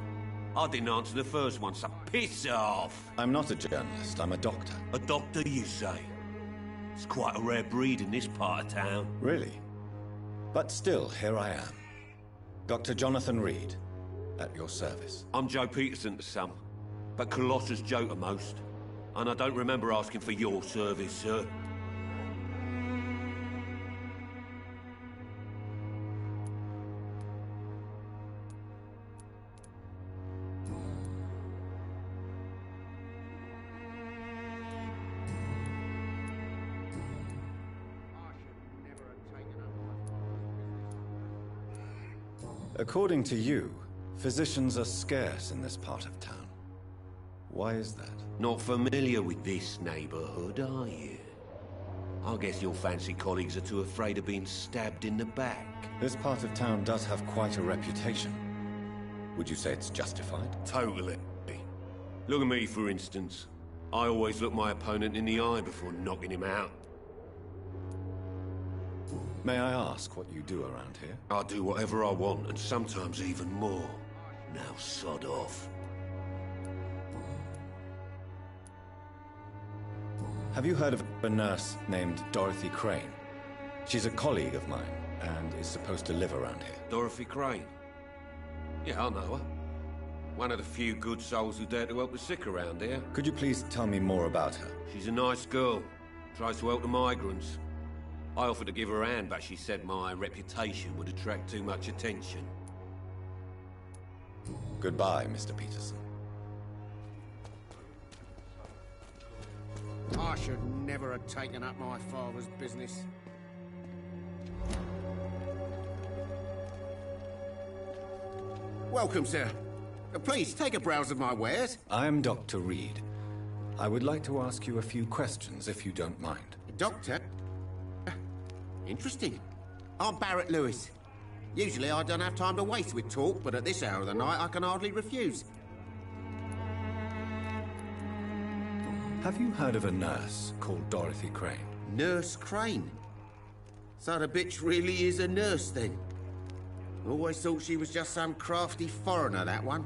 I didn't answer the first one, so piss off! I'm not a journalist, I'm a doctor. A doctor, you say? It's quite a rare breed in this part of town. Really? But still, here I am. Dr. Jonathan Reed, at your service. I'm Joe Peterson to some, but Colossus Joe to most. And I don't remember asking for your service, sir. According to you, physicians are scarce in this part of town. Why is that? Not familiar with this neighborhood, are you? I guess your fancy colleagues are too afraid of being stabbed in the back. This part of town does have quite a reputation. Would you say it's justified? Totally. Look at me, for instance. I always look my opponent in the eye before knocking him out. May I ask what you do around here? I do whatever I want, and sometimes even more. Now sod off. Have you heard of a nurse named Dorothy Crane? She's a colleague of mine, and is supposed to live around here. Dorothy Crane? Yeah, I know her. One of the few good souls who dare to help the sick around here. Could you please tell me more about her? She's a nice girl. Tries to help the migrants. I offered to give her a hand, but she said my reputation would attract too much attention. Goodbye, Mr. Peterson. I should never have taken up my father's business. Welcome, sir. Please, take a browse of my wares. I'm Dr. Reed. I would like to ask you a few questions, if you don't mind. Doctor? Interesting. I'm Barrett Lewis. Usually I don't have time to waste with talk, but at this hour of the night I can hardly refuse. Have you heard of a nurse called Dorothy Crane? Nurse Crane? So the bitch really is a nurse, then? Always thought she was just some crafty foreigner, that one.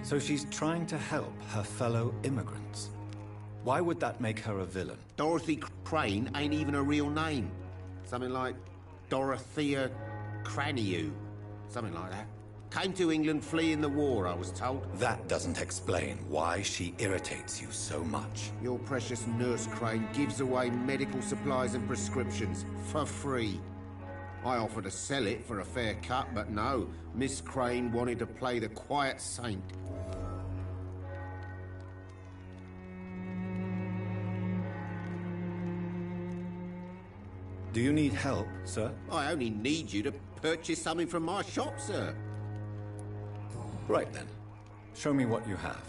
So she's trying to help her fellow immigrants. Why would that make her a villain? Dorothy Crane ain't even a real name. Something like Dorothea Craniu. Something like that. Came to England fleeing the war, I was told. That doesn't explain why she irritates you so much. Your precious Nurse Crane gives away medical supplies and prescriptions for free. I offered to sell it for a fair cut, but no. Miss Crane wanted to play the quiet saint. Do you need help, sir? I only need you to purchase something from my shop, sir. Right then. Show me what you have.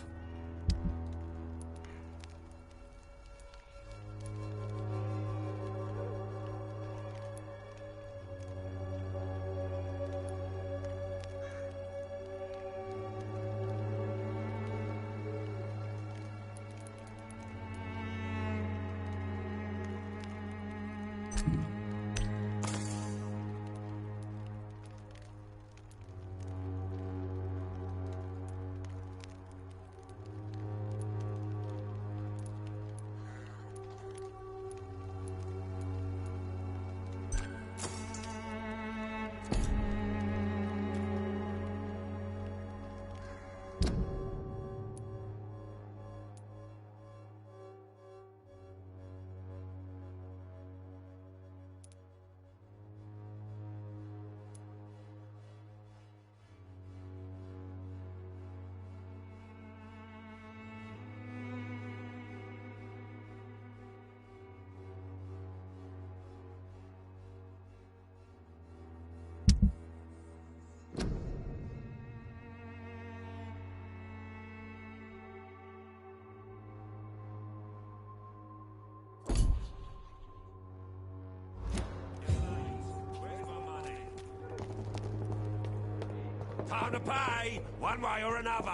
Time to pay, one way or another.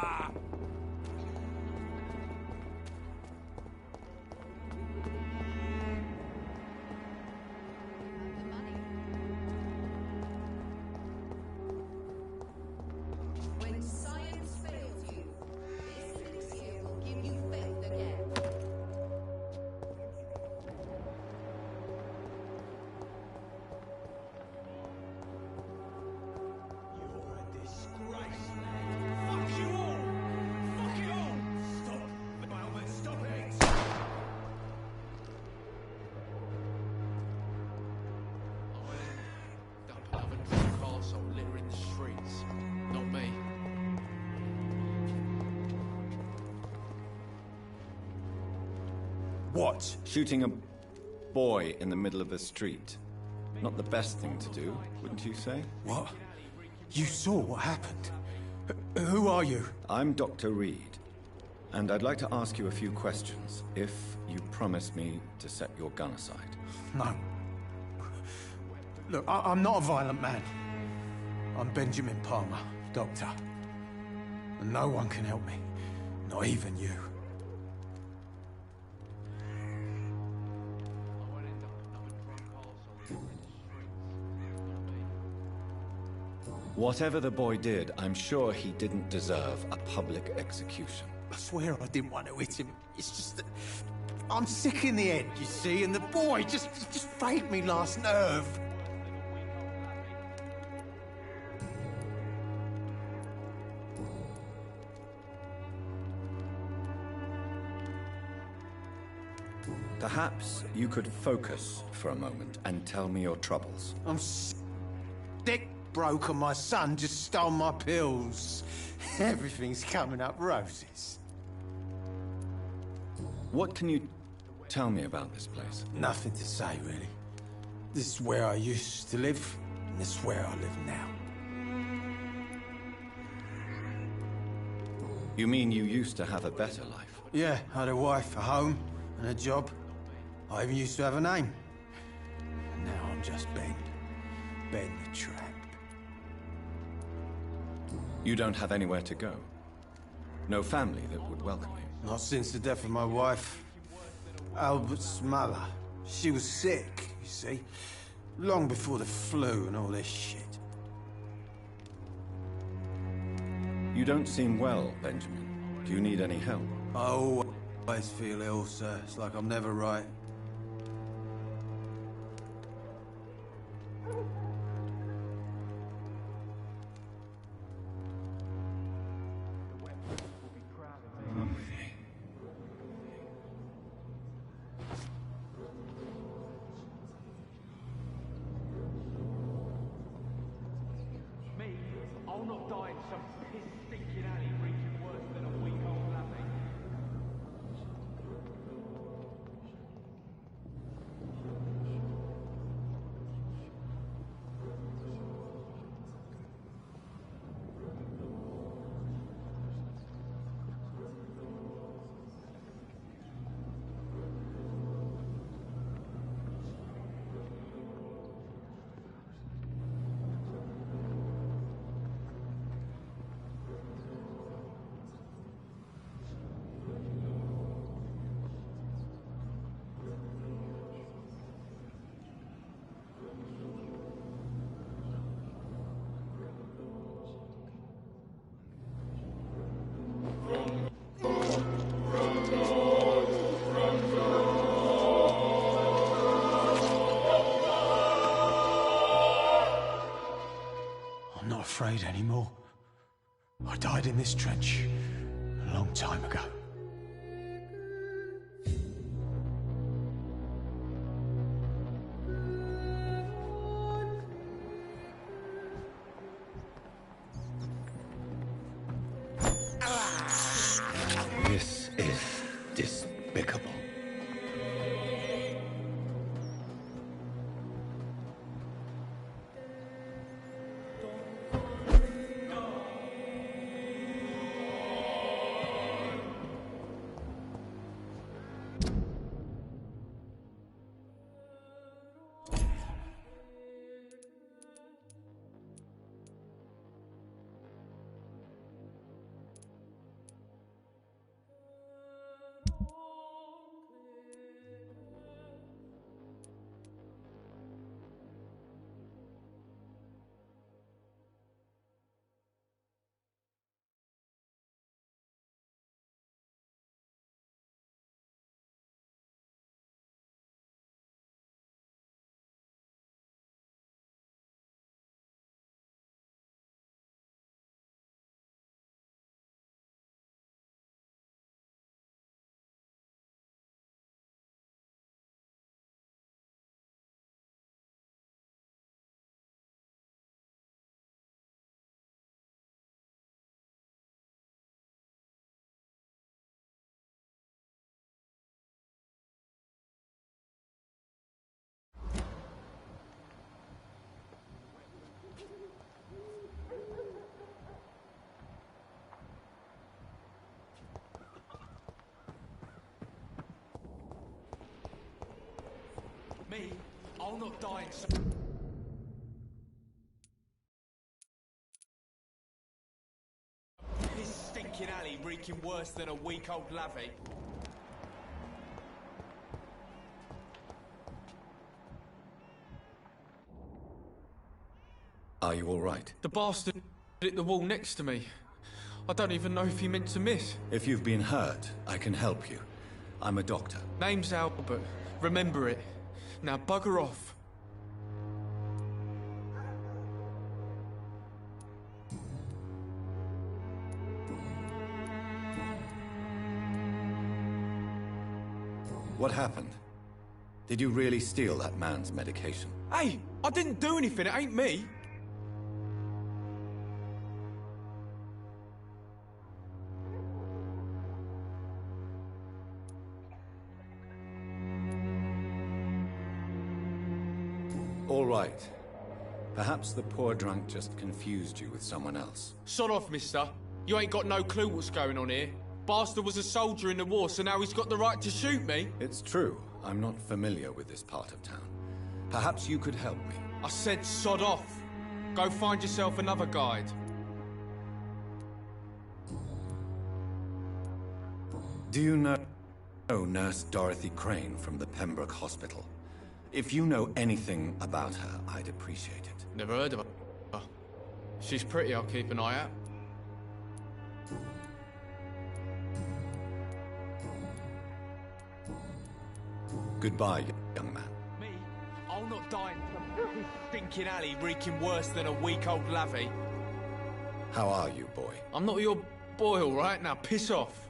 When science fails you, this elixir will give you faith again. What? Shooting a boy in the middle of the street. Not the best thing to do, wouldn't you say? What? You saw what happened? Who are you? I'm Dr. Reed, and I'd like to ask you a few questions, if you promise me to set your gun aside. No. Look, I'm not a violent man. I'm Benjamin Palmer, doctor. And no one can help me. Not even you. Whatever the boy did, I'm sure he didn't deserve a public execution. I swear I didn't want to hit him. It's just that I'm sick in the head, you see, and the boy just frayed me last nerve. Perhaps you could focus for a moment and tell me your troubles. I'm sick, broke, and my son just stole my pills. Everything's coming up roses. What can you tell me about this place? Nothing to say, really. This is where I used to live, and this is where I live now. You mean you used to have a better life? Yeah, I had a wife, a home, and a job. I even used to have a name. And now I'm just Ben. Ben the Tramp. You don't have anywhere to go? No family that would welcome you? Not since the death of my wife, Albert's mother. She was sick, you see. Long before the flu and all this shit. You don't seem well, Benjamin. Do you need any help? I always feel ill, sir. It's like I'm never right. I'll not die in some piss-stinking alley reeking worse than a week-old lavvy. I'm not afraid anymore. I died in this trench a long time ago. This is despicable. Me, I'll not die in some... piss-stinking alley reeking worse than a week-old lavvy. Are you all right? The bastard hit the wall next to me. I don't even know if he meant to miss. If you've been hurt, I can help you. I'm a doctor. Name's Albert. Remember it. Now bugger off. What happened? Did you really steal that man's medication? Hey, I didn't do anything. It ain't me. All right. Perhaps the poor drunk just confused you with someone else. Sod off, mister. You ain't got no clue what's going on here. Bastard was a soldier in the war, so now he's got the right to shoot me. It's true. I'm not familiar with this part of town. Perhaps you could help me. I said sod off. Go find yourself another guide. Do you know Nurse Dorothy Crane from the Pembroke Hospital? If you know anything about her, I'd appreciate it. Never heard of her. She's pretty, I'll keep an eye out. Goodbye, young man. Me? I'll not die in some stinking alley reeking worse than a week-old lavvy. How are you, boy? I'm not your boy, all right? Now piss off.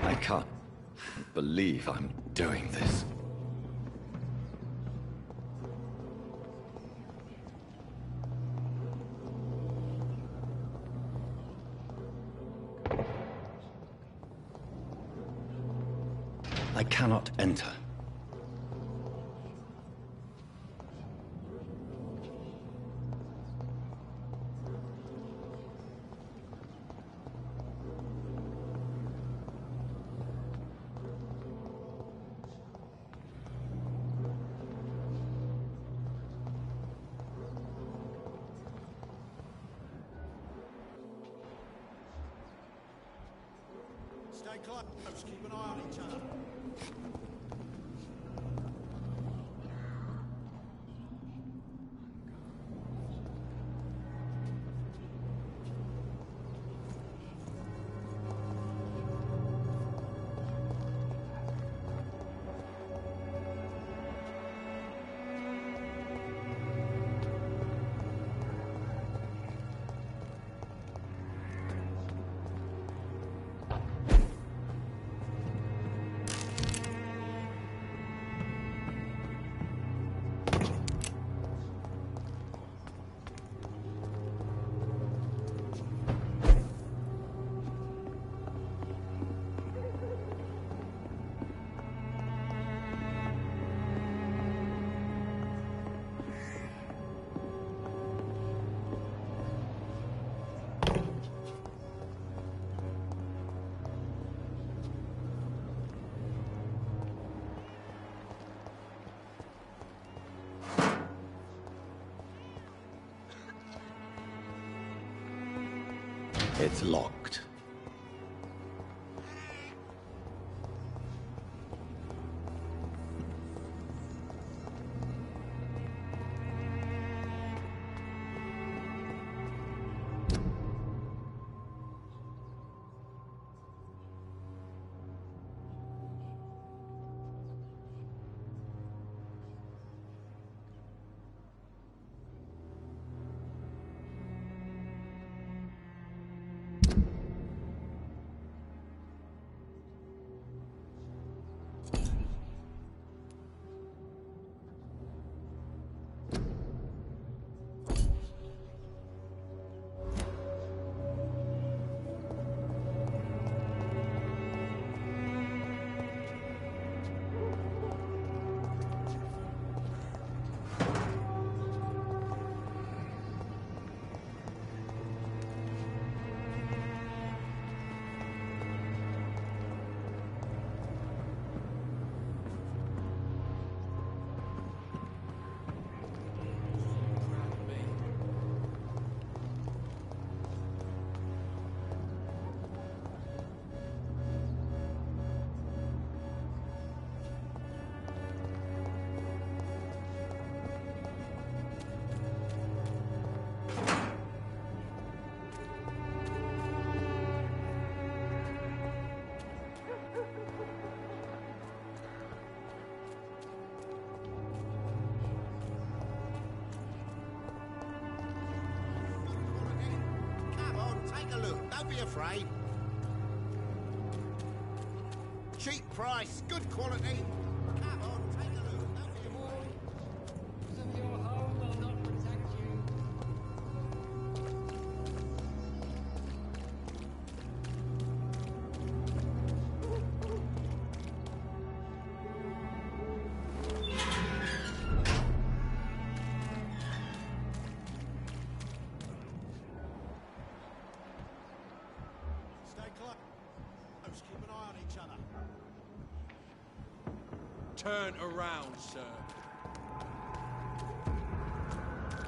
I can't believe I'm doing this. I cannot enter. Stay close. Keep an eye on each other. It's locked. Don't be afraid. Cheap price, good quality. Come on, take a look. Don't be afraid. Of your home will not protect you. Stay close. Keep an eye on each other. Turn around, sir.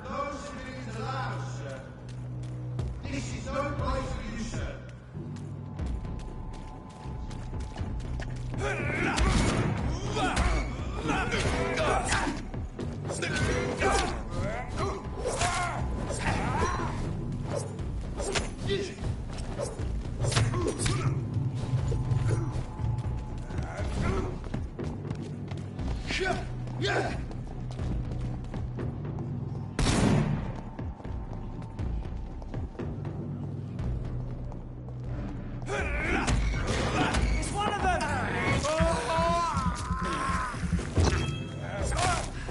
No civilians allowed, sir. This is no place for you, sir. Yeah! It's one of them!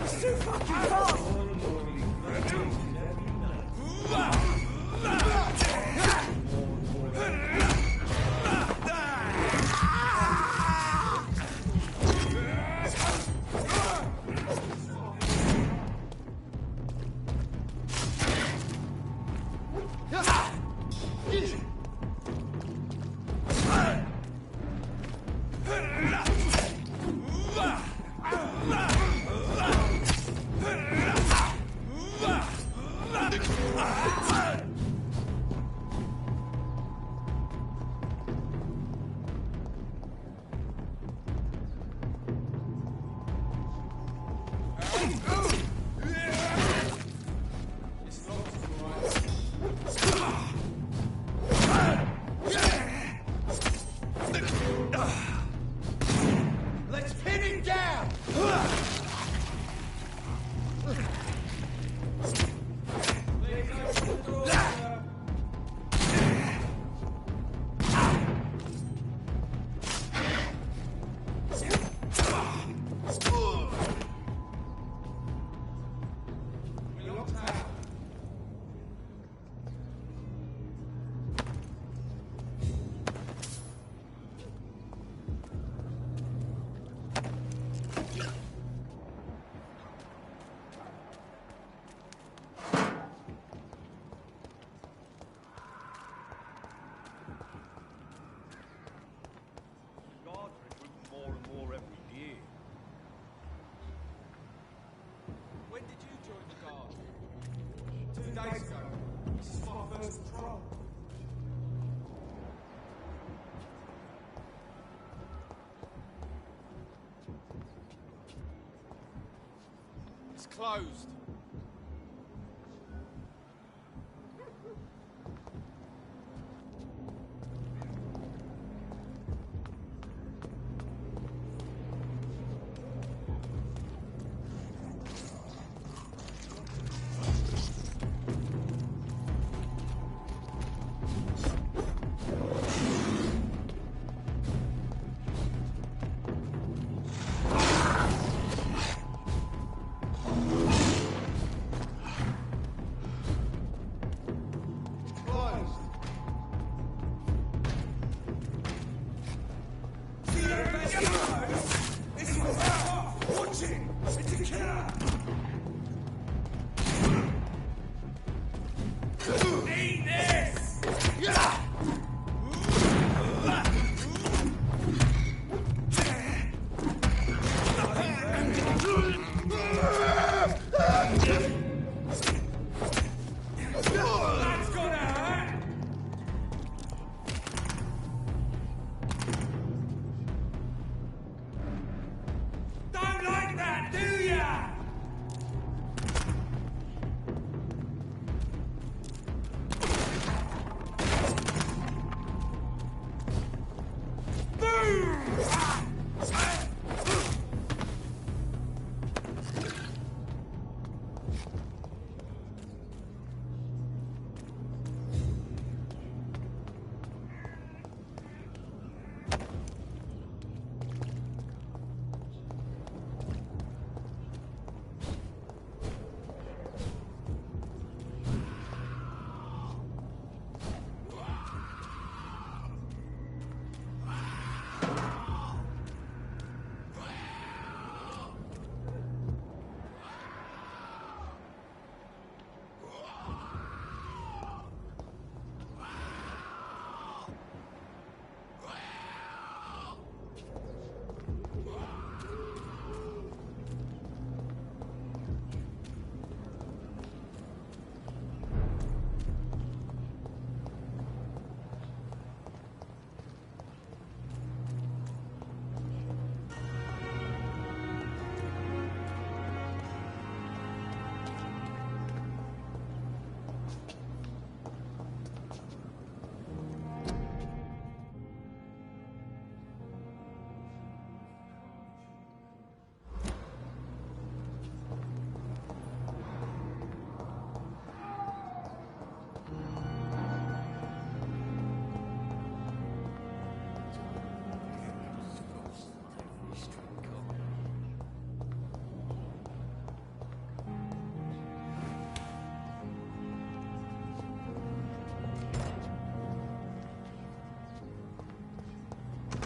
It's too fucking fast! Let's pin him down! Guards are recruiting more and more every year. When did you join the guard? 2 days ago. This is my first patrol. It's closed.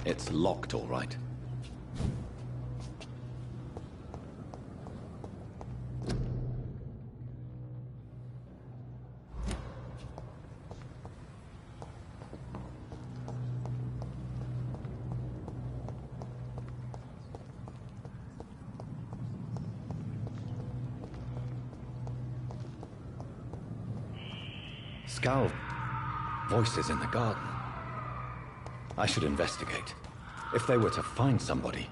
It's locked, all right. Skull. Voices in the garden. I should investigate. If they were to find somebody.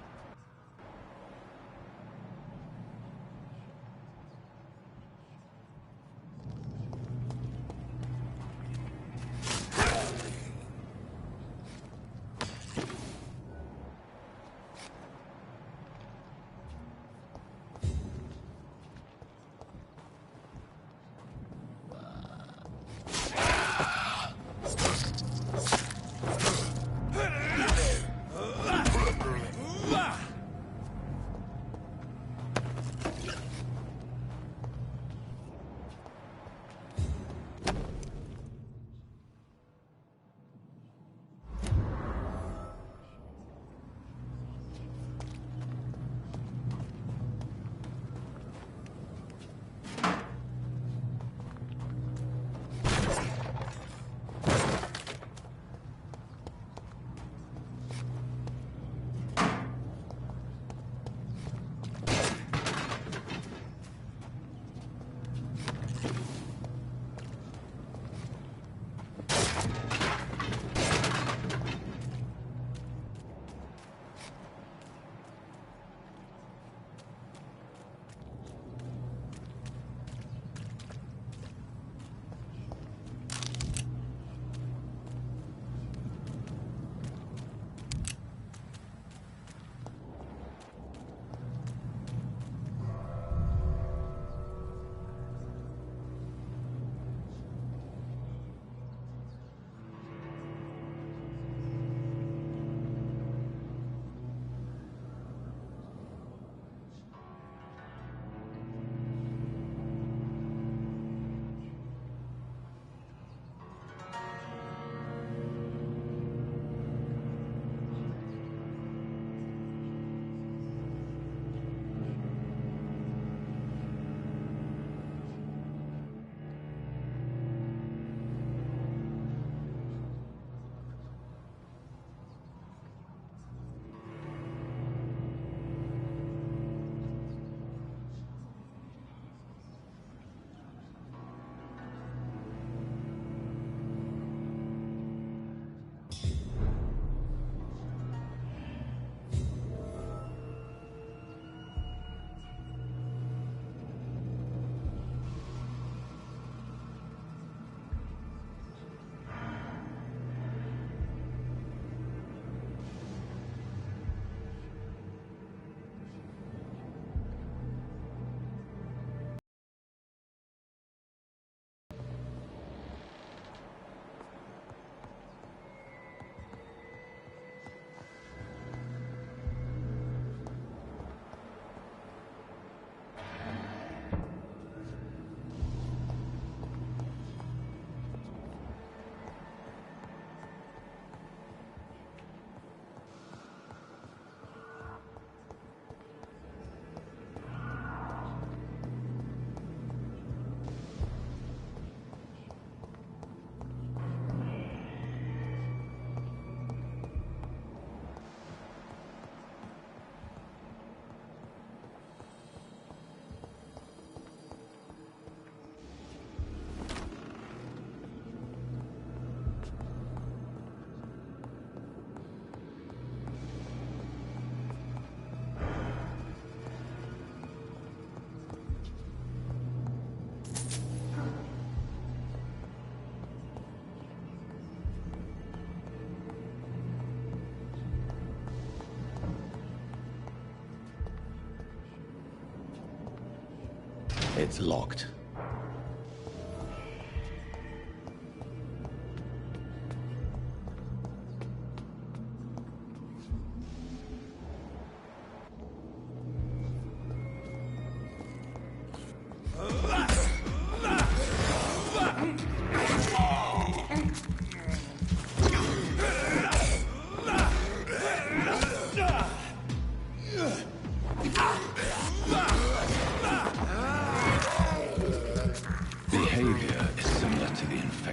It's locked.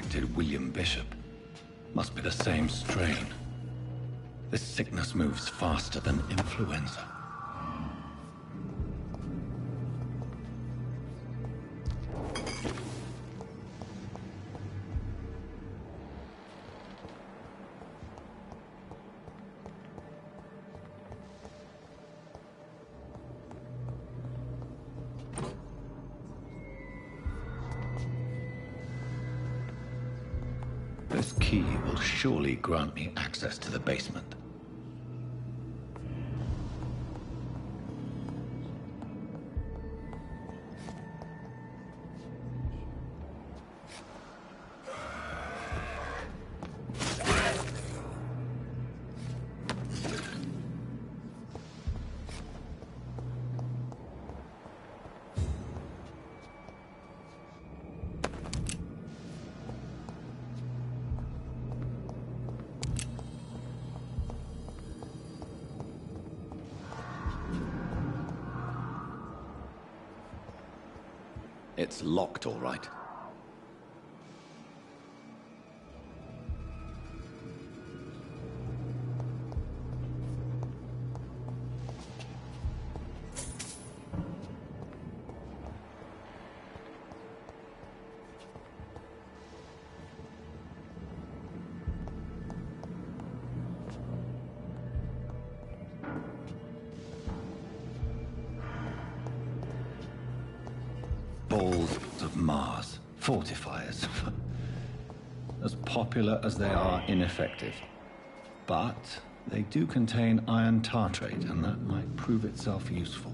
infected William Bishop. Must be the same strain. This sickness moves faster than influenza. This key will surely grant me access to the basement. It's locked, all right. Balls of Mars, fortifiers. As popular as they are ineffective. But they do contain iron tartrate, and that might prove itself useful.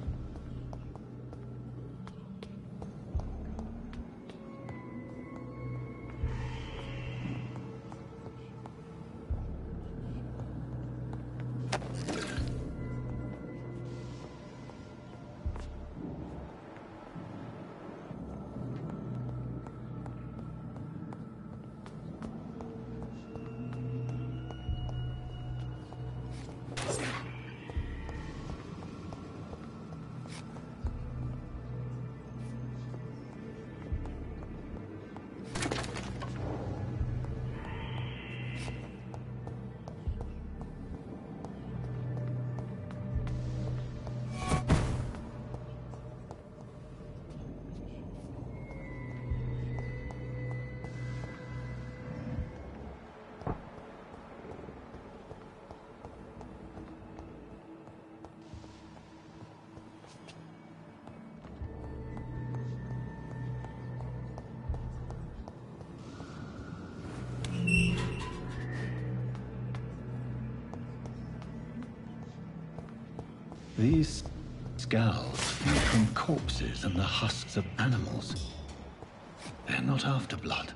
These scowls come from corpses and the husks of animals. They're not after blood.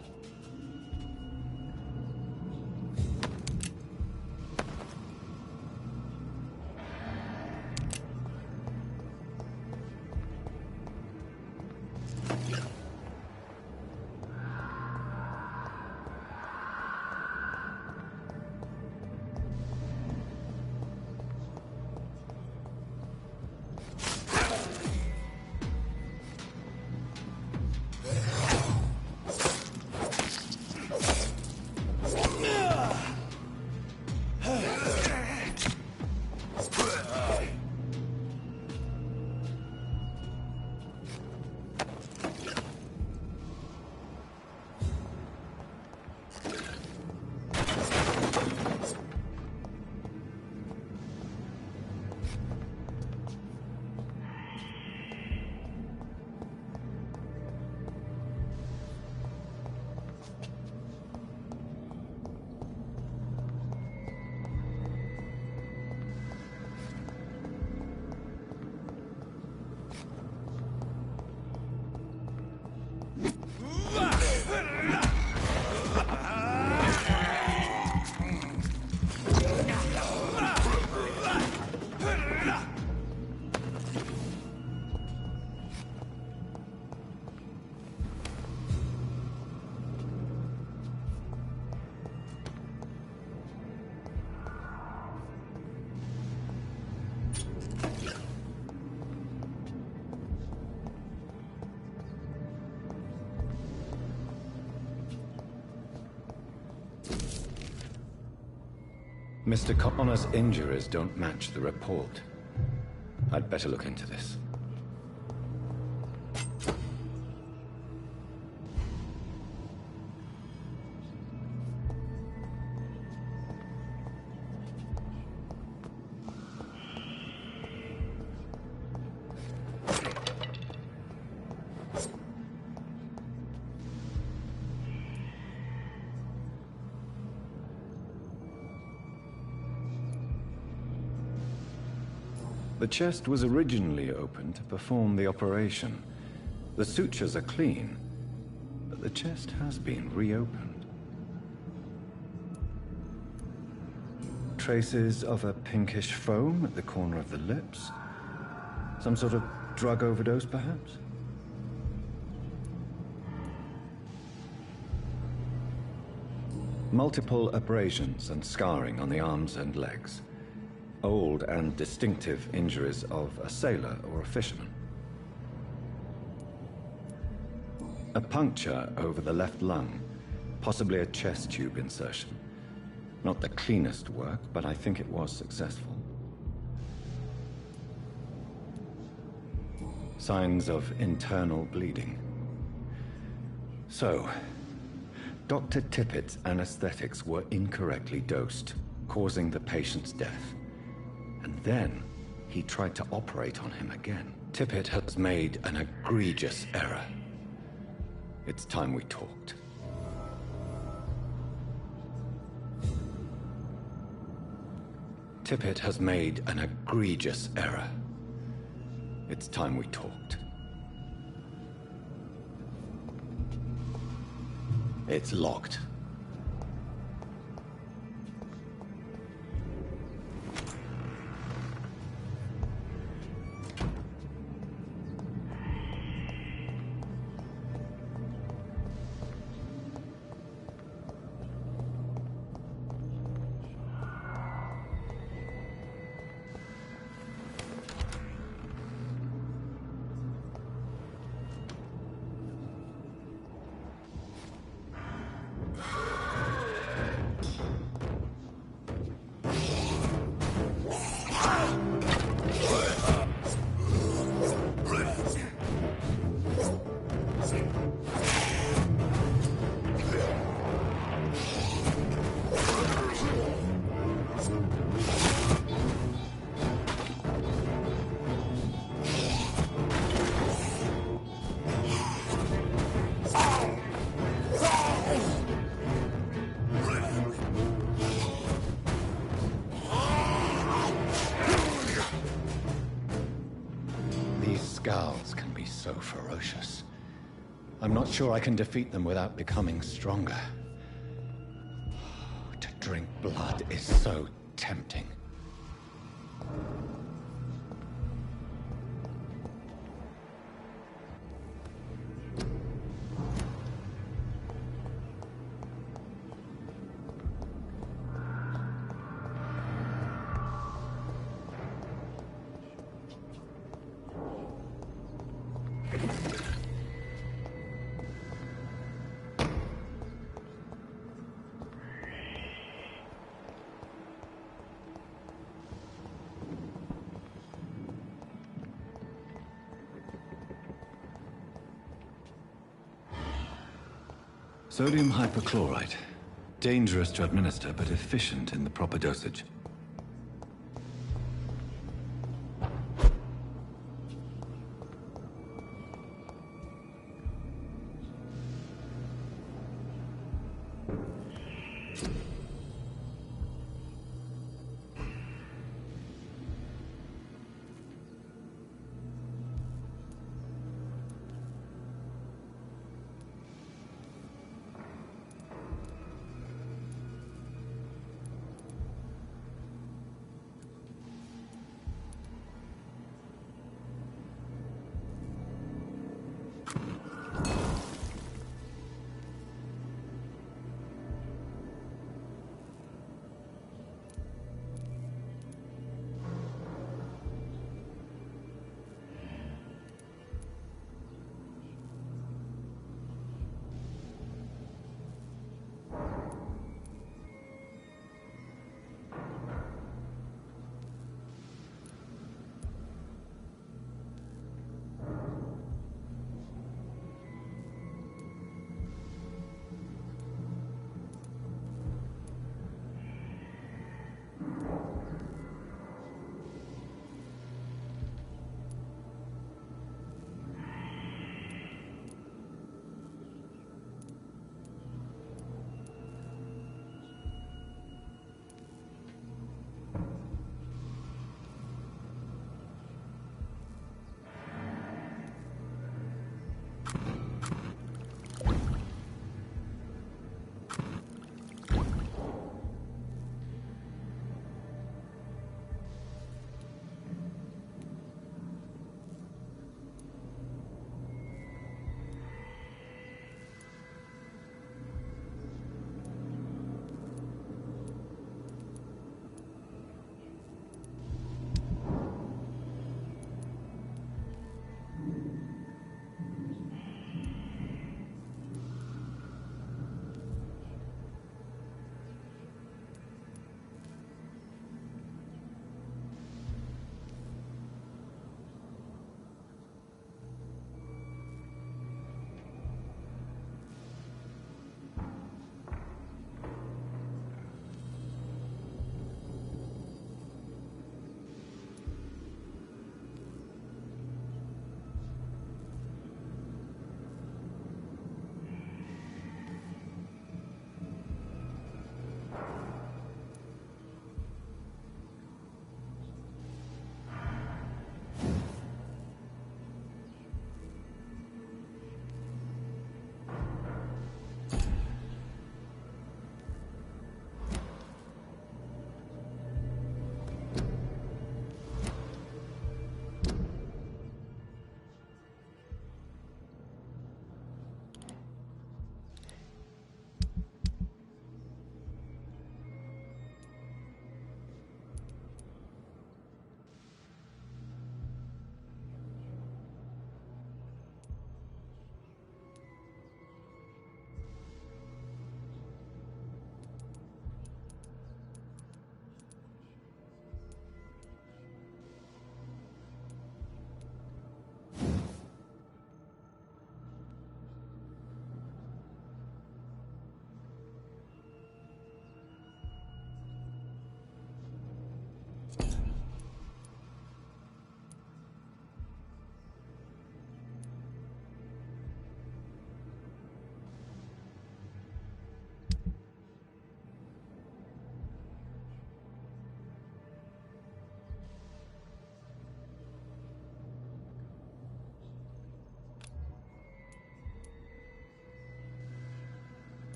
Mr. Connor's injuries don't match the report. I'd better look into this. The chest was originally opened to perform the operation. The sutures are clean, but the chest has been reopened. Traces of a pinkish foam at the corner of the lips. Some sort of drug overdose, perhaps? Multiple abrasions and scarring on the arms and legs. Old and distinctive injuries of a sailor or a fisherman. A puncture over the left lung, possibly a chest tube insertion. Not the cleanest work, but I think it was successful. Signs of internal bleeding. So, Dr. Tippett's anesthetics were incorrectly dosed, causing the patient's death. And then, he tried to operate on him again. Tippett has made an egregious error. It's time we talked. Tippett has made an egregious error. It's time we talked. It's locked. Scowls can be so ferocious. I'm not sure I can defeat them without becoming stronger. To drink blood is so tempting. Sodium hypochlorite. Dangerous to administer, but efficient in the proper dosage.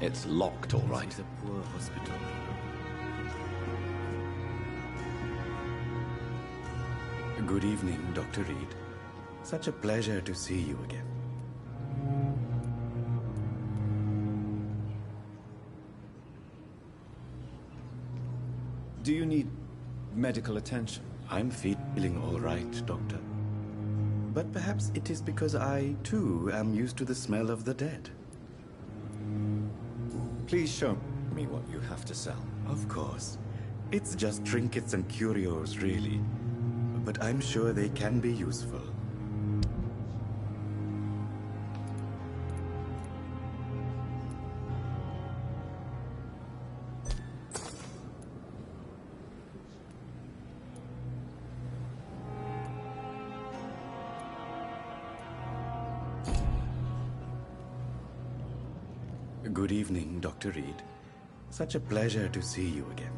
It's locked, all right. It's a poor hospital. Good evening, Dr. Reed. Such a pleasure to see you again. Do you need medical attention? I'm feeling all right, Doctor. But perhaps it is because I, too, am used to the smell of the dead. Please show me what you have to sell. Of course. It's just trinkets and curios, really. But I'm sure they can be useful. Good evening, Dr. Reed. Such a pleasure to see you again.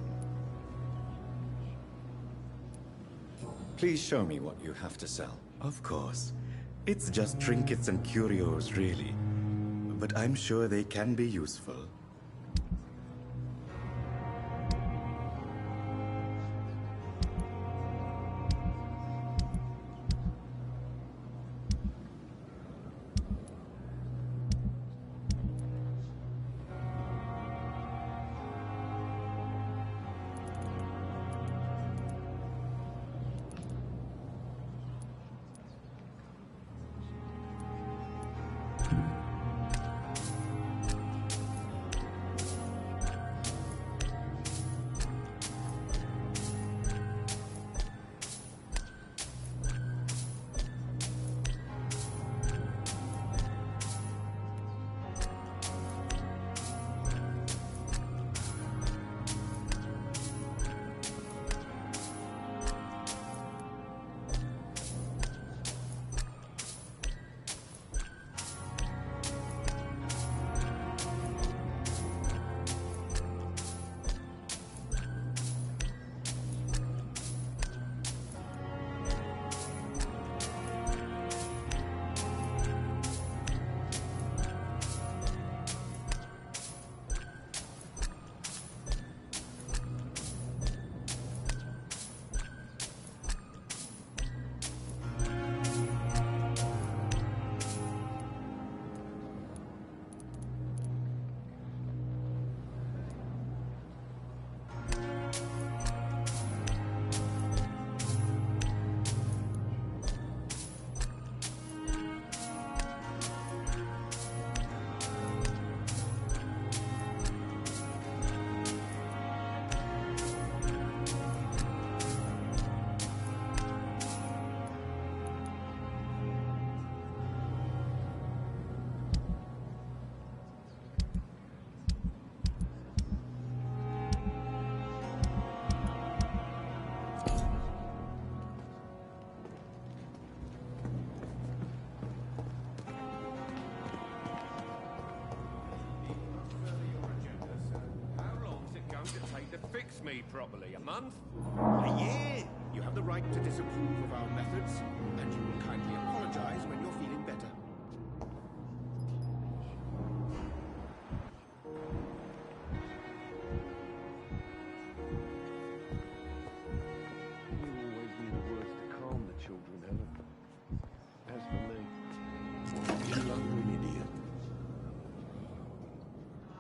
Please show me what you have to sell. Of course. It's just trinkets and curios, really. But I'm sure they can be useful. me properly? A month? A year. You have the right to disapprove of our methods, and you will kindly apologize when you're feeling better. You always knew the words to calm the children, Helen. As for me, You're an idiot.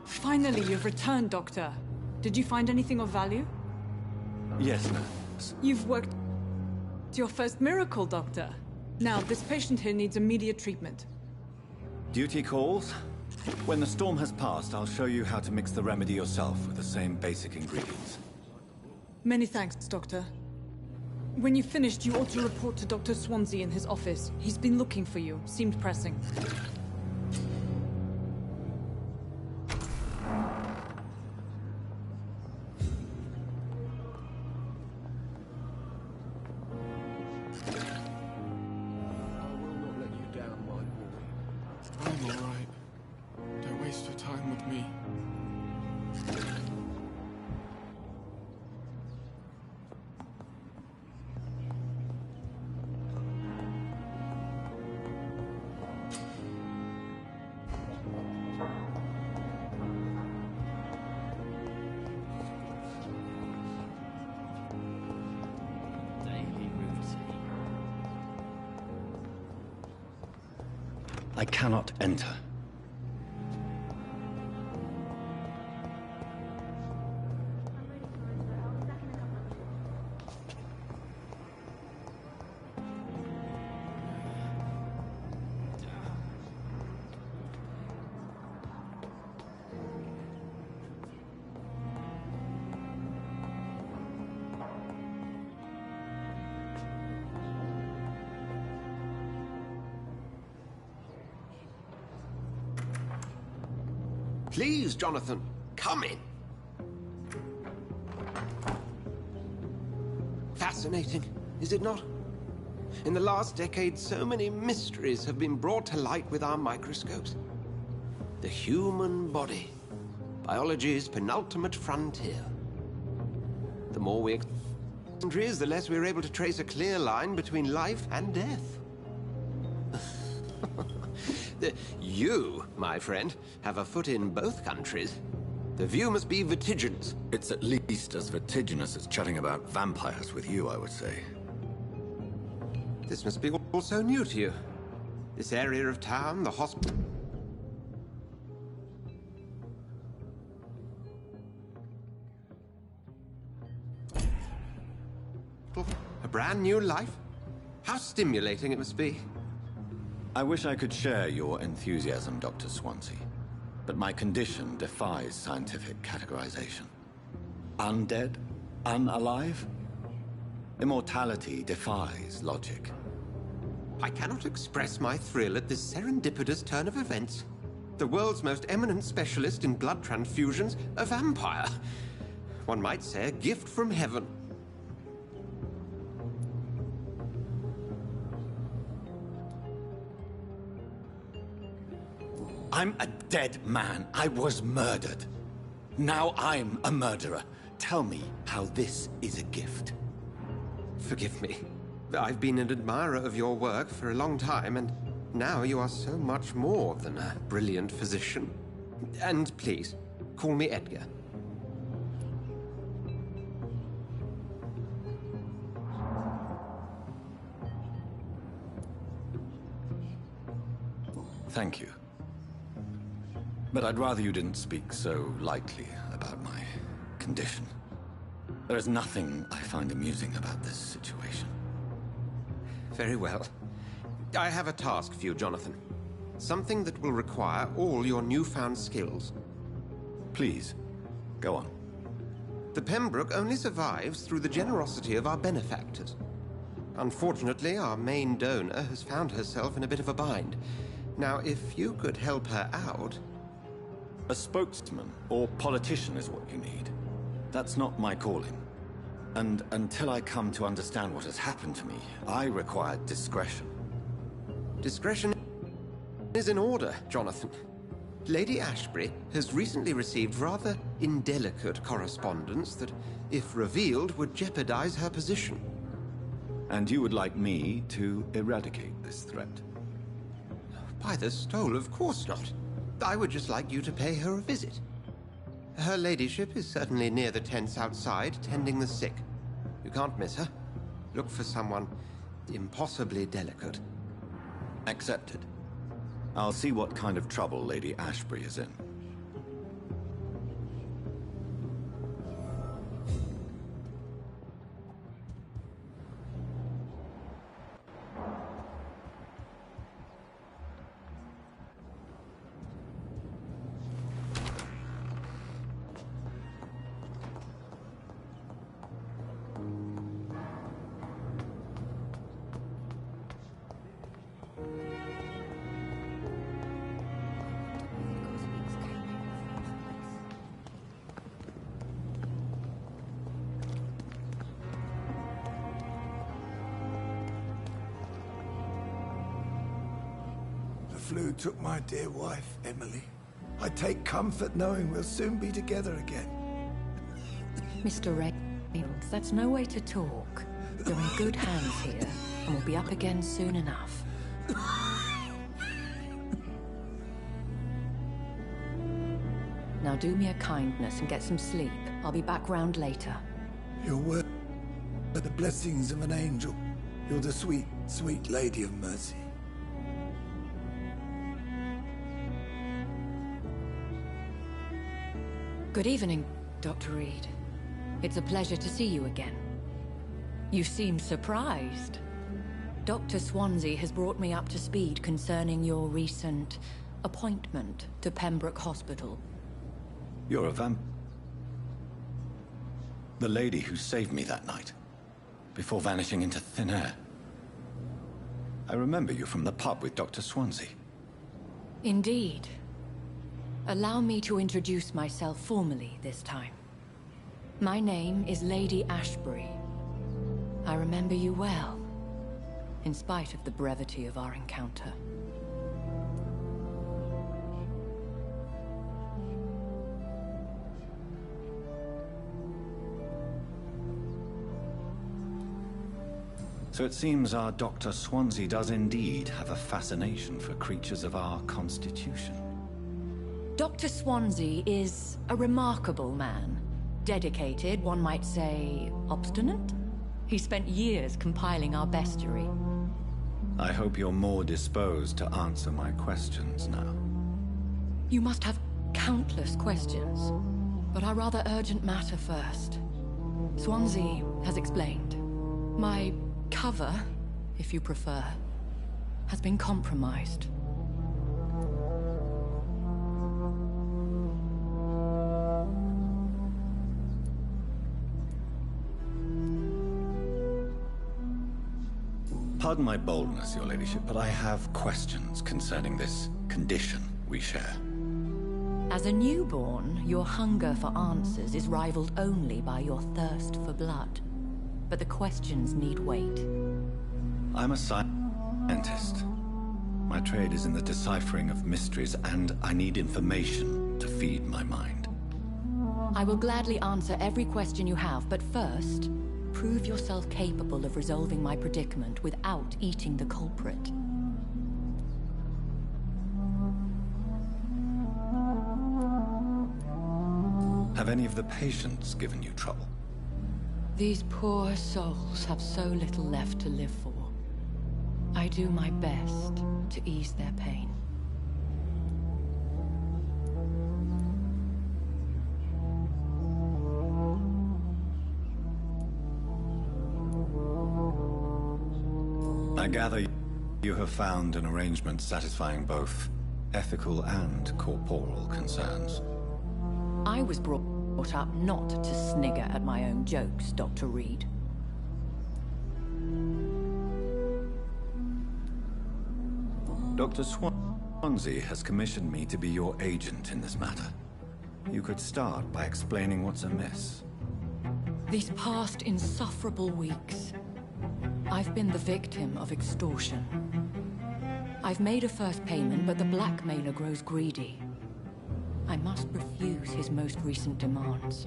Finally, you've returned, Doctor. Did you find anything of value? Yes, nurse. You've worked your first miracle, Doctor. Now, this patient here needs immediate treatment. Duty calls. When the storm has passed, I'll show you how to mix the remedy yourself with the same basic ingredients. Many thanks, Doctor. When you've finished, you ought to report to Dr. Swansea in his office. He's been looking for you. Seemed pressing. I'm alright. Don't waste your time with me. Daily routine. I cannot enter. Please, Jonathan, come in. Fascinating, is it not? In the last decade, so many mysteries have been brought to light with our microscopes. The human body, biology's penultimate frontier. The more we explore the less we're able to trace a clear line between life and death. You, my friend, have a foot in both countries. The view must be vertiginous. It's at least as vertiginous as chatting about vampires with you, I would say. This must be all so new to you. This area of town, the hospital. A brand new life? How stimulating it must be. I wish I could share your enthusiasm, Dr. Swansea, but my condition defies scientific categorization. Undead? Unalive? Immortality defies logic. I cannot express my thrill at this serendipitous turn of events. The world's most eminent specialist in blood transfusions, a vampire. One might say a gift from heaven. I'm a dead man. I was murdered. Now I'm a murderer. Tell me how this is a gift. Forgive me. I've been an admirer of your work for a long time, and now you are so much more than a brilliant physician. And please, call me Edgar. Thank you. But I'd rather you didn't speak so lightly about my condition. There is nothing I find amusing about this situation. Very well. I have a task for you, Jonathan. Something that will require all your newfound skills. Please, go on. The Pembroke only survives through the generosity of our benefactors. Unfortunately, our main donor has found herself in a bit of a bind. Now, if you could help her out... A spokesman or politician is what you need. That's not my calling. And until I come to understand what has happened to me, I require discretion. Discretion is in order, Jonathan. Lady Ashbury has recently received rather indelicate correspondence that if revealed, would jeopardize her position. And you would like me to eradicate this threat? By the stole, of course not. I would just like you to pay her a visit. Her ladyship is certainly near the tents outside, tending the sick. You can't miss her. Look for someone impossibly delicate. Accepted. I'll see what kind of trouble Lady Ashbury is in. The flu took my dear wife, Emily. I take comfort knowing we'll soon be together again. Mr. Reynolds, that's no way to talk. You're in good hands here, and we'll be up again soon enough. Now do me a kindness and get some sleep. I'll be back round later. Your word are the blessings of an angel. You're the sweet, sweet Lady of Mercy. Good evening, Dr. Reed. It's a pleasure to see you again. You seem surprised. Dr. Swansea has brought me up to speed concerning your recent appointment to Pembroke Hospital. You're a vamp... The lady who saved me that night, before vanishing into thin air. I remember you from the pub with Dr. Swansea. Indeed. Allow me to introduce myself formally this time. My name is Lady Ashbury. I remember you well, in spite of the brevity of our encounter. So it seems our Dr. Swansea does indeed have a fascination for creatures of our constitution. Dr. Swansea is a remarkable man. Dedicated, one might say, obstinate? He spent years compiling our bestiary. I hope you're more disposed to answer my questions now. You must have countless questions, but our rather urgent matter first. Swansea has explained. My cover, if you prefer, has been compromised. Pardon my boldness, your ladyship, but I have questions concerning this condition we share. As a newborn, your hunger for answers is rivaled only by your thirst for blood. But the questions need wait. I'm a scientist. My trade is in the deciphering of mysteries, and I need information to feed my mind. I will gladly answer every question you have, but first, prove yourself capable of resolving my predicament without eating the culprit. Have any of the patients given you trouble? These poor souls have so little left to live for. I do my best to ease their pain. I gather you have found an arrangement satisfying both ethical and corporal concerns. I was brought up not to snigger at my own jokes, Dr. Reed. Dr. Swansea has commissioned me to be your agent in this matter. You could start by explaining what's amiss. These past insufferable weeks, I've been the victim of extortion. I've made a first payment, but the blackmailer grows greedy. I must refuse his most recent demands.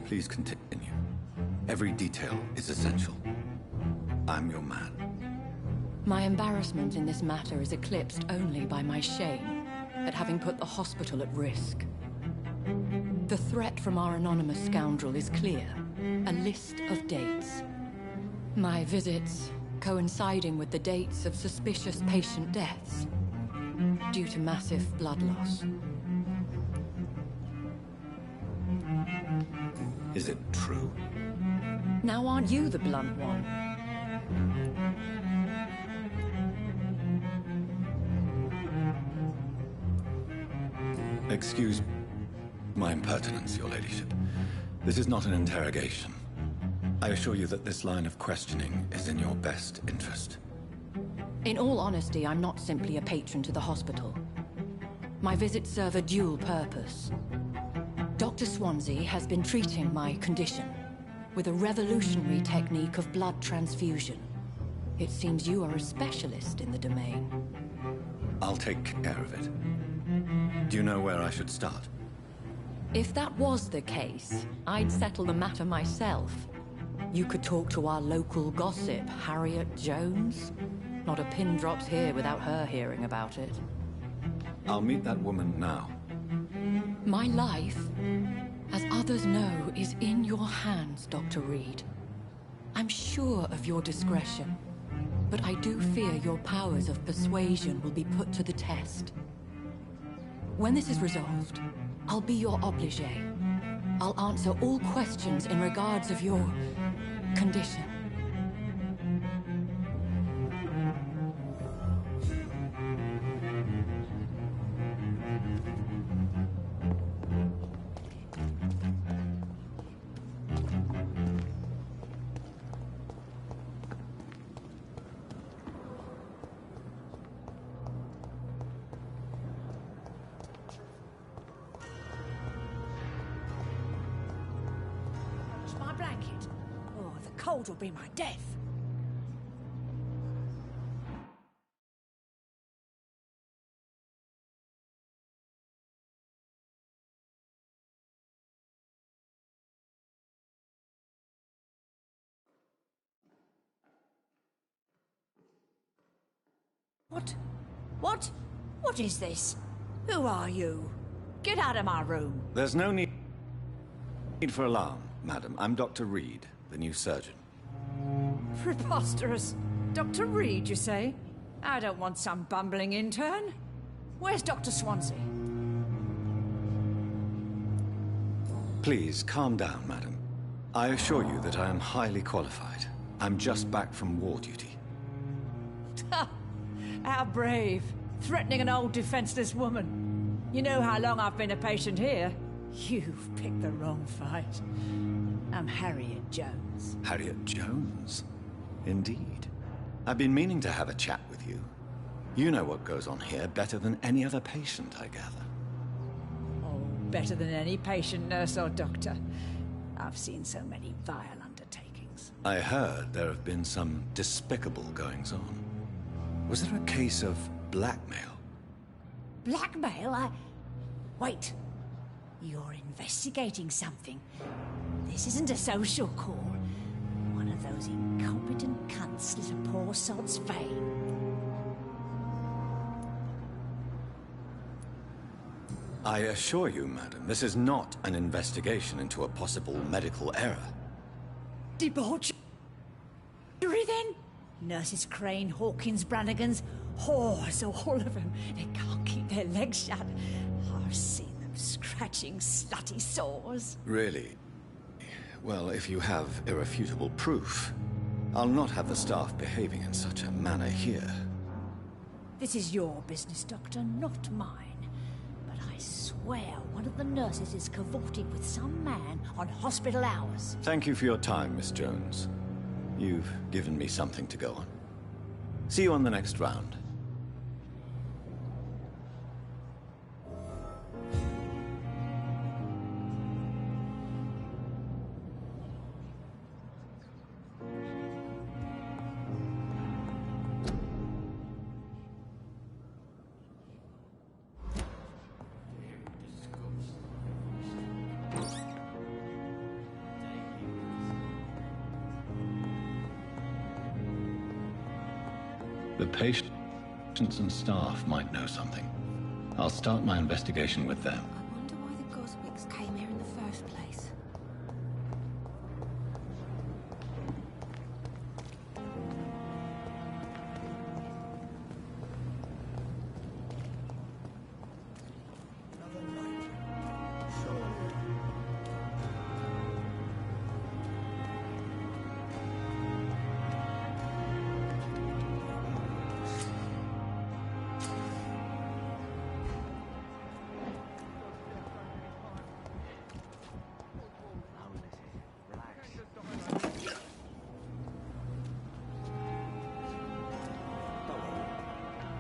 Please continue. Every detail is essential. I'm your man. My embarrassment in this matter is eclipsed only by my shame at having put the hospital at risk. The threat from our anonymous scoundrel is clear. A list of dates. My visits coinciding with the dates of suspicious patient deaths due to massive blood loss. Is it true? Now aren't you the blunt one? Excuse my impertinence, Your Ladyship. This is not an interrogation. I assure you that this line of questioning is in your best interest. In all honesty, I'm not simply a patron to the hospital. My visits serve a dual purpose. Dr. Swansea has been treating my condition with a revolutionary technique of blood transfusion. It seems you are a specialist in the domain. I'll take care of it. Do you know where I should start? If that was the case, I'd settle the matter myself. You could talk to our local gossip, Harriet Jones. Not a pin drops here without her hearing about it. I'll meet that woman now. My life, as others know, is in your hands, Dr. Reed. I'm sure of your discretion, but I do fear your powers of persuasion will be put to the test. When this is resolved, I'll be your obligé. I'll answer all questions in regards of your condition. My blanket. Oh, the cold will be my death. What is this? Who are you? Get out of my room. There's no need for alarm, madam. I'm Dr. Reed, the new surgeon. Preposterous. Dr. Reed, you say? I don't want some bumbling intern. Where's Dr. Swansea? Please, calm down, madam. I assure you that I am highly qualified. I'm just back from war duty. How brave. Threatening an old defenseless woman. You know how long I've been a patient here? You've picked the wrong fight. I'm Harriet Jones. Harriet Jones? Indeed. I've been meaning to have a chat with you. You know what goes on here better than any other patient, I gather. Oh, better than any patient, nurse or doctor. I've seen so many vile undertakings. I heard there have been some despicable goings-on. Was there a case of blackmail? Blackmail? Wait. You're investigating something. This isn't a social call. One of those incompetent cunts slit a poor sod's vein. I assure you, madam, this is not an investigation into a possible medical error. Debauchery, then? Nurses Crane, Hawkins, Brannigans, whores, all of them. They can't keep their legs shut. I've seen them scratching slutty sores. Really? Well, if you have irrefutable proof, I'll not have the staff behaving in such a manner here. This is your business, Doctor, not mine. But I swear one of the nurses is cavorting with some man on hospital hours. Thank you for your time, Miss Jones. You've given me something to go on. See you on the next round. The patients and staff might know something. I'll start my investigation with them. I wonder why the Goswicks came here in the first place.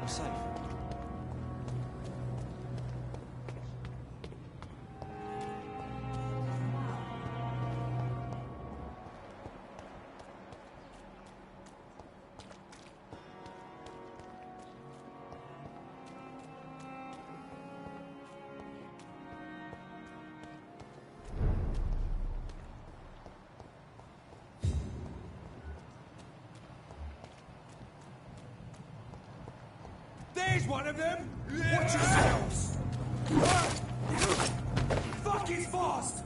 I'm safe. There's one of them! Watch yourselves! Fuck, he's fast!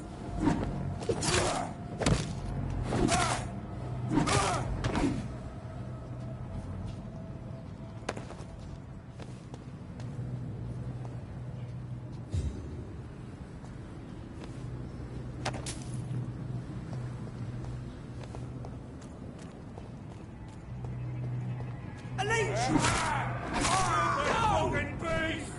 A leech! Fucking beast!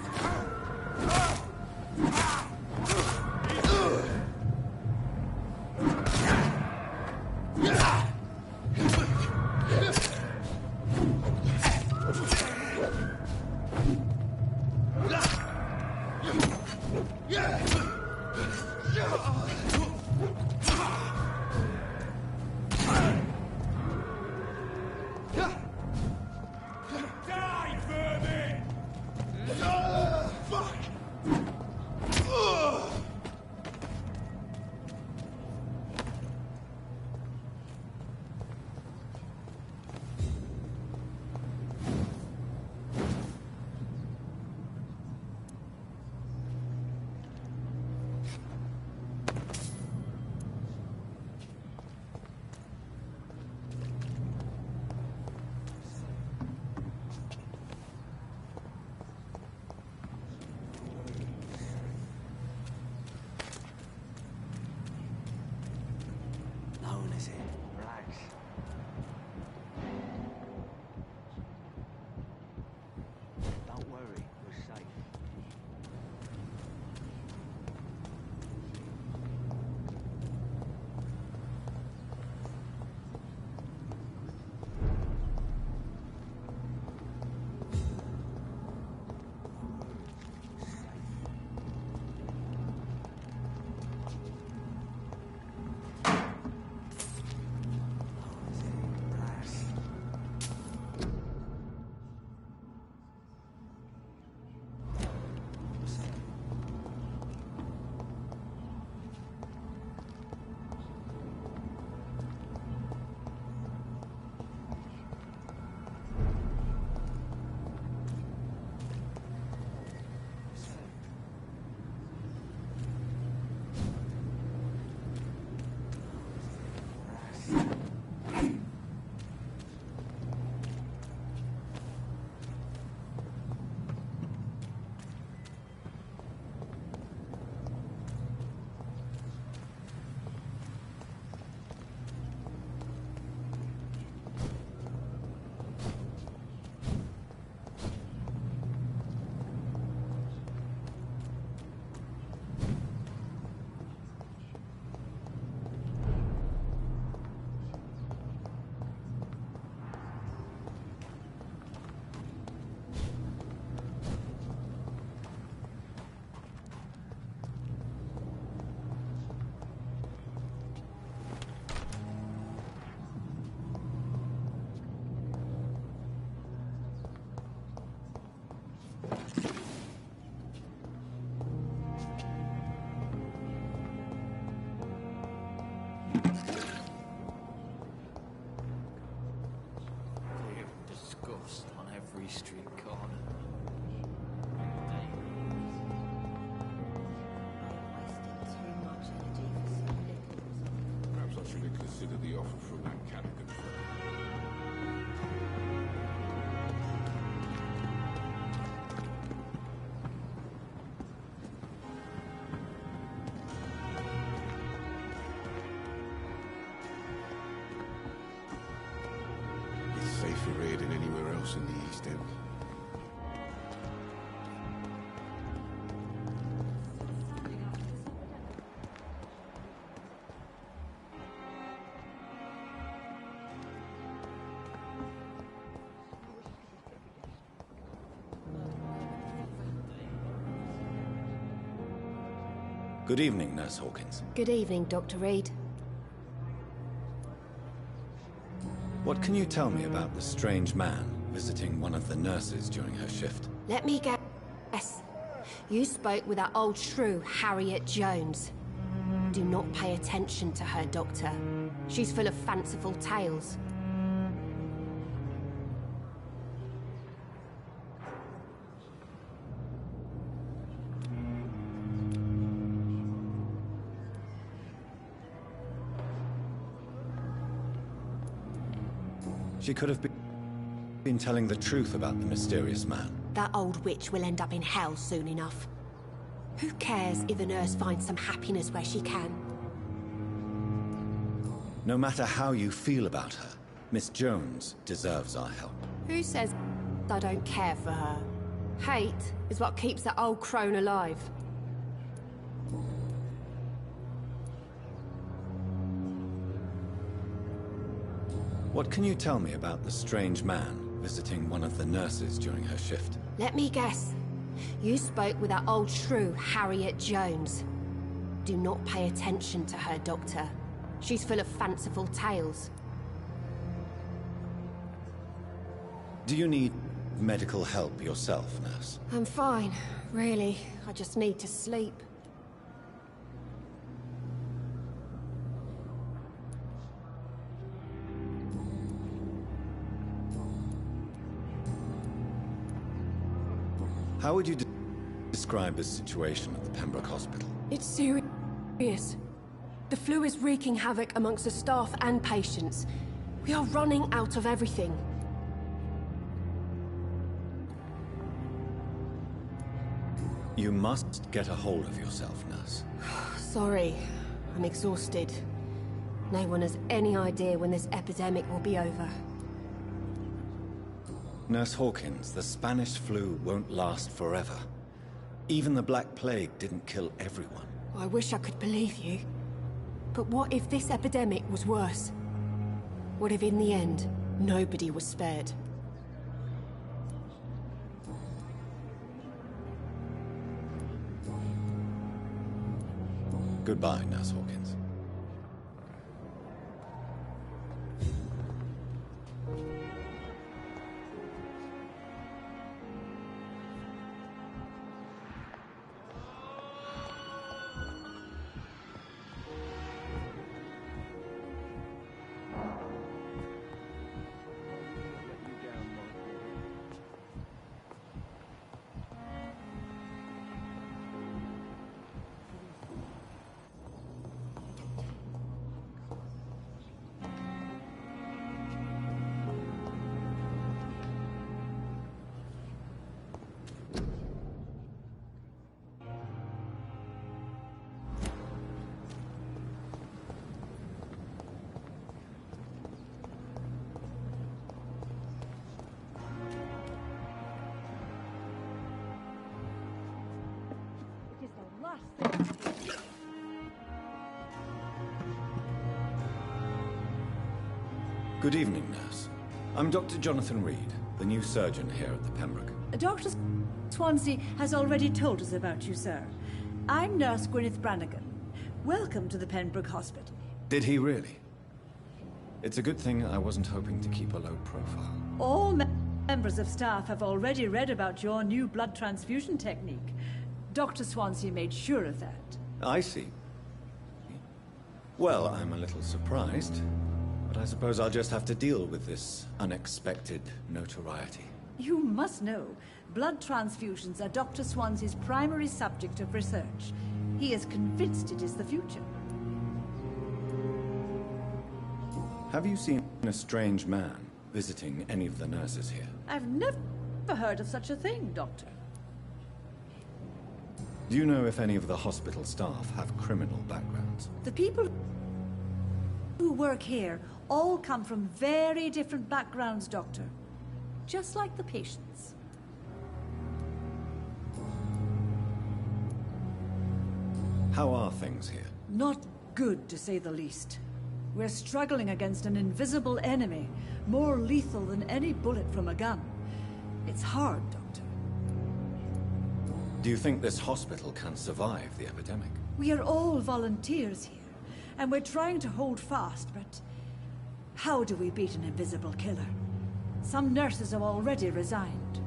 Die! every street corner. Perhaps I should consider the offer from that Callaghan fellow. It's safer here than anywhere else in the East End. Good evening, Nurse Hawkins. Good evening, Dr. Reed. What can you tell me about the strange man visiting one of the nurses during her shift? Let me guess. You spoke with that old shrew, Harriet Jones. Do not pay attention to her, Doctor. She's full of fanciful tales. She could have been telling the truth about the mysterious man. That old witch will end up in hell soon enough. Who cares if the nurse finds some happiness where she can? No matter how you feel about her, Miss Jones deserves our help. Who says I don't care for her? Hate is what keeps that old crone alive. What can you tell me about the strange man visiting one of the nurses during her shift? Let me guess. You spoke with that old shrew, Harriet Jones. Do not pay attention to her, Doctor. She's full of fanciful tales. Do you need medical help yourself, nurse? I'm fine, really. I just need to sleep. How would you describe the situation at the Pembroke Hospital? It's serious. The flu is wreaking havoc amongst the staff and patients. We are running out of everything. You must get a hold of yourself, nurse. Sorry, I'm exhausted. No one has any idea when this epidemic will be over. Nurse Hawkins, the Spanish flu won't last forever. Even the Black Plague didn't kill everyone. I wish I could believe you. But what if this epidemic was worse? What if in the end, nobody was spared? Goodbye, Nurse Hawkins. Good evening, nurse. I'm Dr. Jonathan Reed, the new surgeon here at the Pembroke. Dr. Swansea has already told us about you, sir. I'm Nurse Gwyneth Brannigan. Welcome to the Pembroke Hospital. Did he really? It's a good thing I wasn't hoping to keep a low profile. All members of staff have already read about your new blood transfusion technique. Dr. Swansea made sure of that. I see. Well, I'm a little surprised, but I suppose I'll just have to deal with this unexpected notoriety. You must know, blood transfusions are Dr. Swansea's primary subject of research. He is convinced it is the future. Have you seen a strange man visiting any of the nurses here? I've never heard of such a thing, Doctor. Do you know if any of the hospital staff have criminal backgrounds? The people who work here all come from very different backgrounds, Doctor. Just like the patients. How are things here? Not good, to say the least. We're struggling against an invisible enemy, more lethal than any bullet from a gun. It's hard, Doctor. Do you think this hospital can survive the epidemic? We are all volunteers here, and we're trying to hold fast, but how do we beat an invisible killer? Some nurses have already resigned.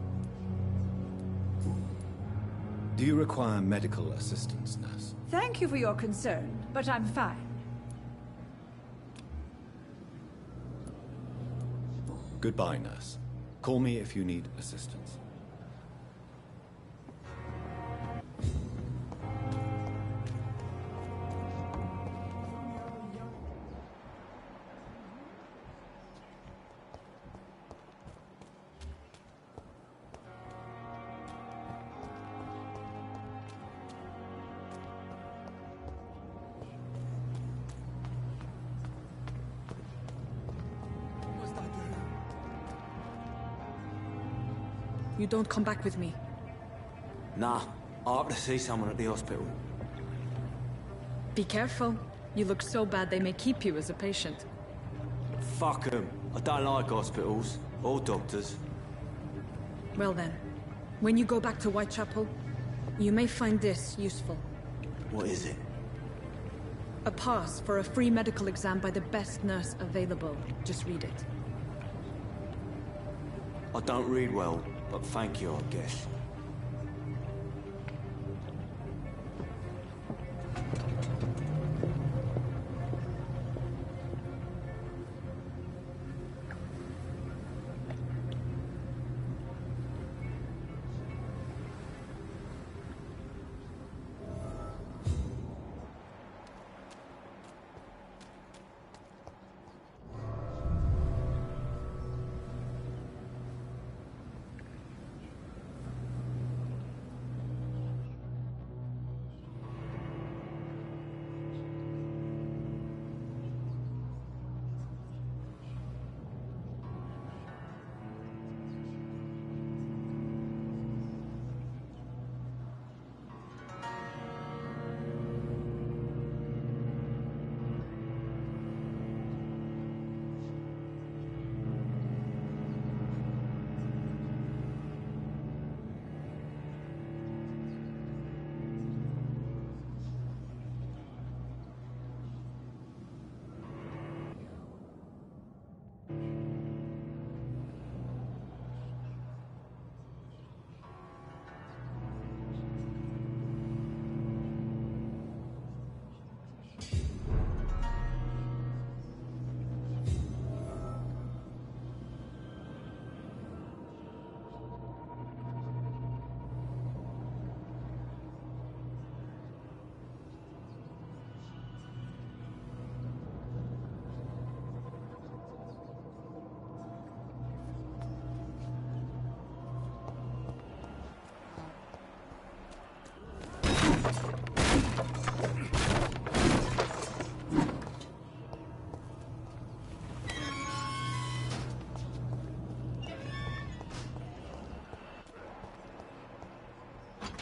Do you require medical assistance, nurse? Thank you for your concern, but I'm fine. Goodbye, nurse. Call me if you need assistance. You don't come back with me. Nah, I have to see someone at the hospital. Be careful. You look so bad they may keep you as a patient. Fuck 'em. I don't like hospitals, or doctors. Well then, when you go back to Whitechapel, you may find this useful. What is it? A pass for a free medical exam by the best nurse available. Just read it. I don't read well, but thank you, I guess.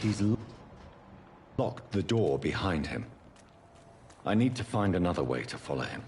He's locked the door behind him. I need to find another way to follow him.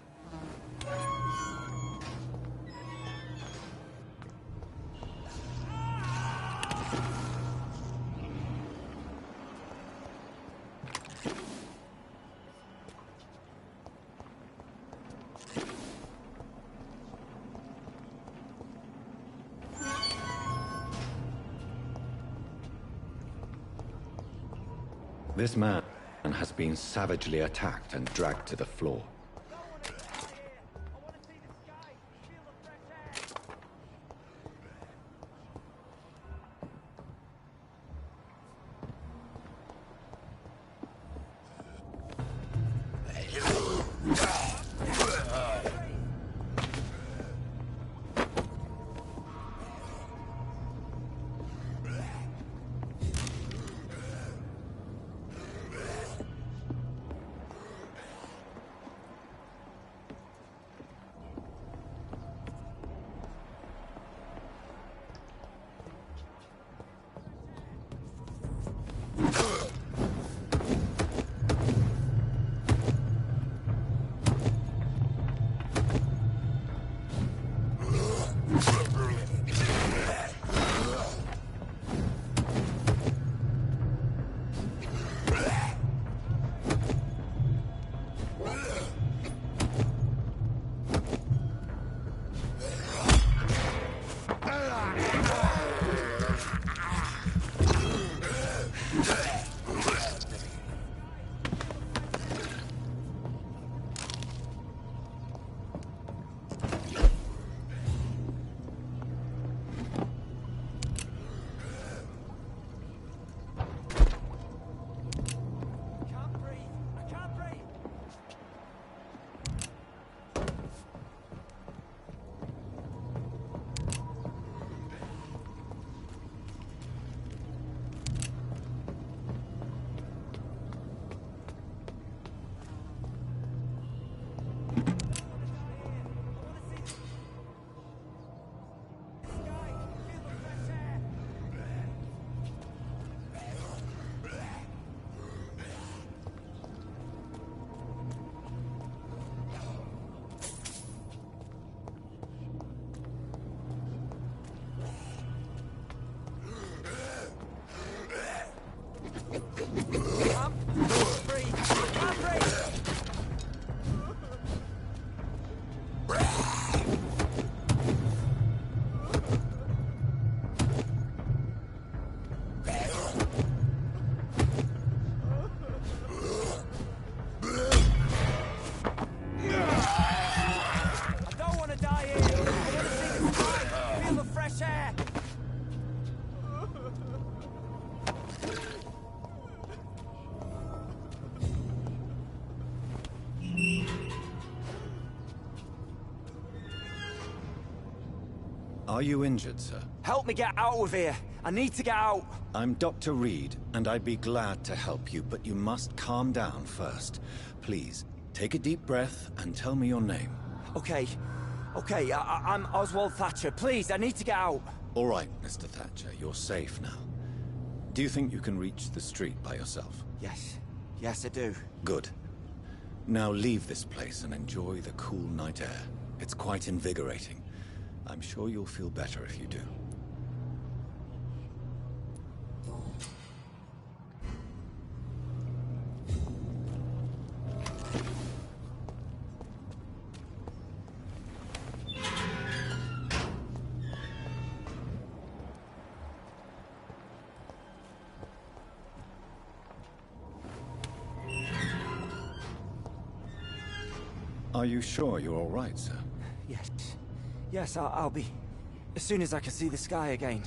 This man has been savagely attacked and dragged to the floor. Are you injured, sir? Help me get out of here. I need to get out. I'm Dr. Reed, and I'd be glad to help you, but you must calm down first. Please, take a deep breath and tell me your name. Okay. I'm Oswald Thatcher. Please, I need to get out. All right, Mr. Thatcher, you're safe now. Do you think you can reach the street by yourself? Yes. Yes, I do. Good. Now leave this place and enjoy the cool night air. It's quite invigorating. I'm sure you'll feel better if you do. Are you sure you're all right, sir? Yes. Yes, I'll be. As soon as I can see the sky again.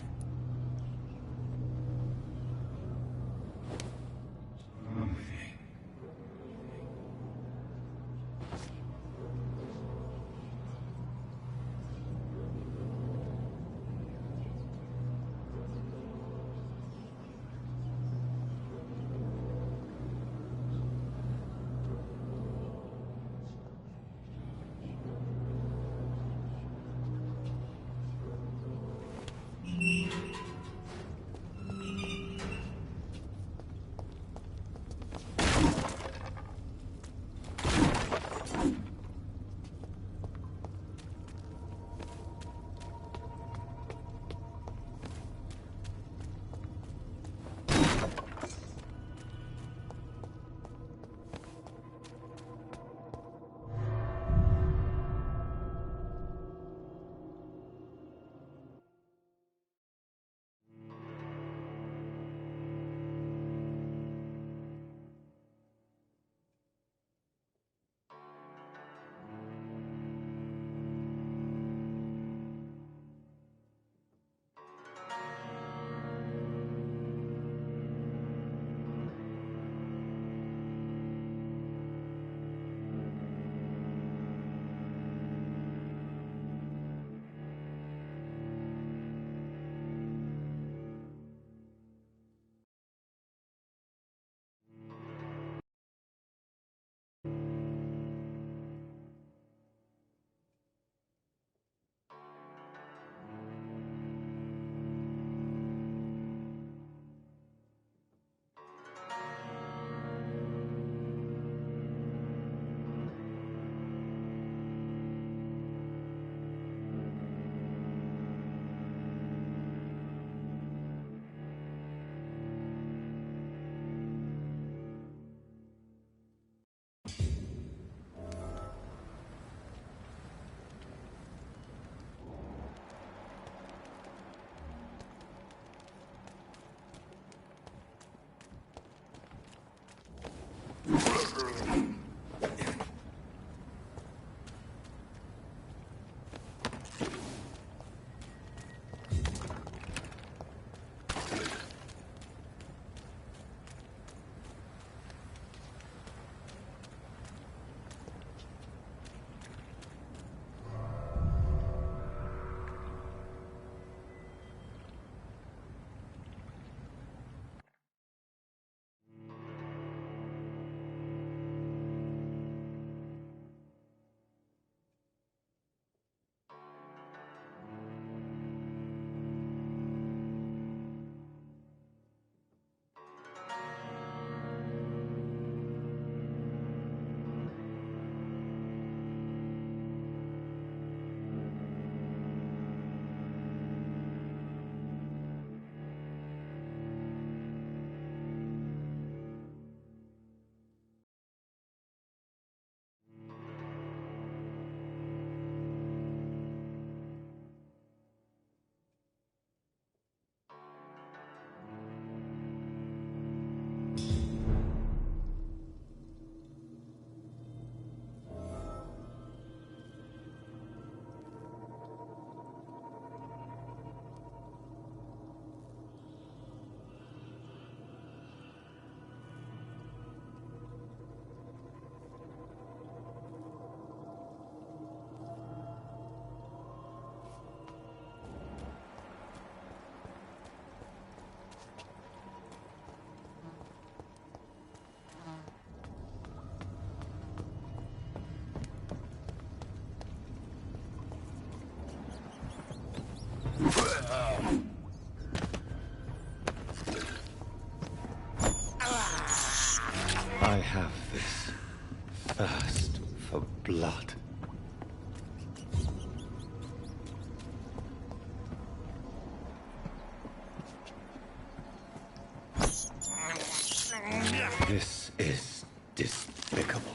is despicable.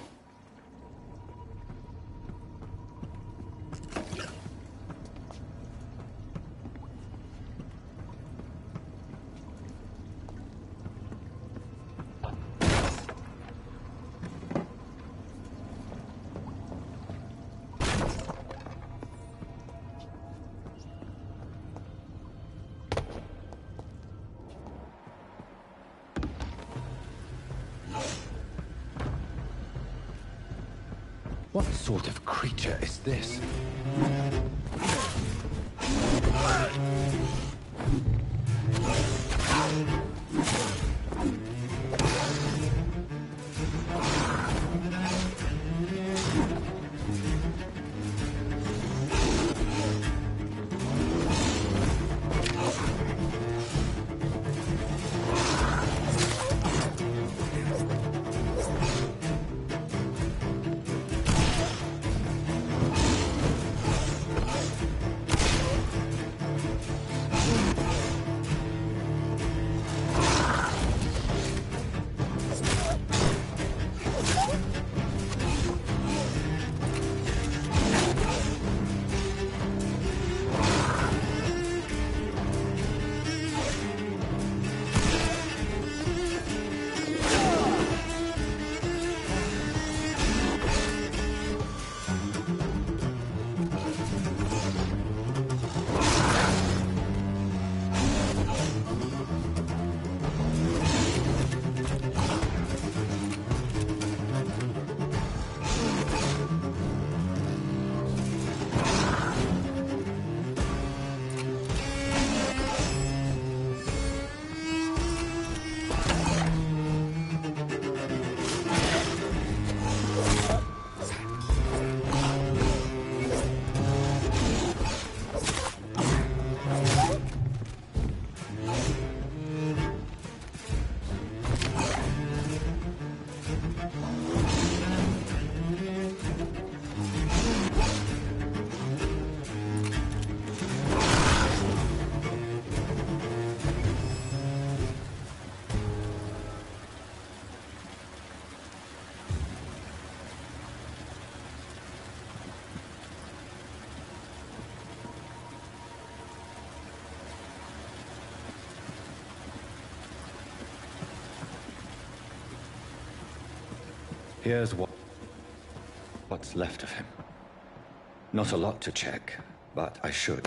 What sort of creature is this? Here's what's left of him. Not a lot to check, but I should.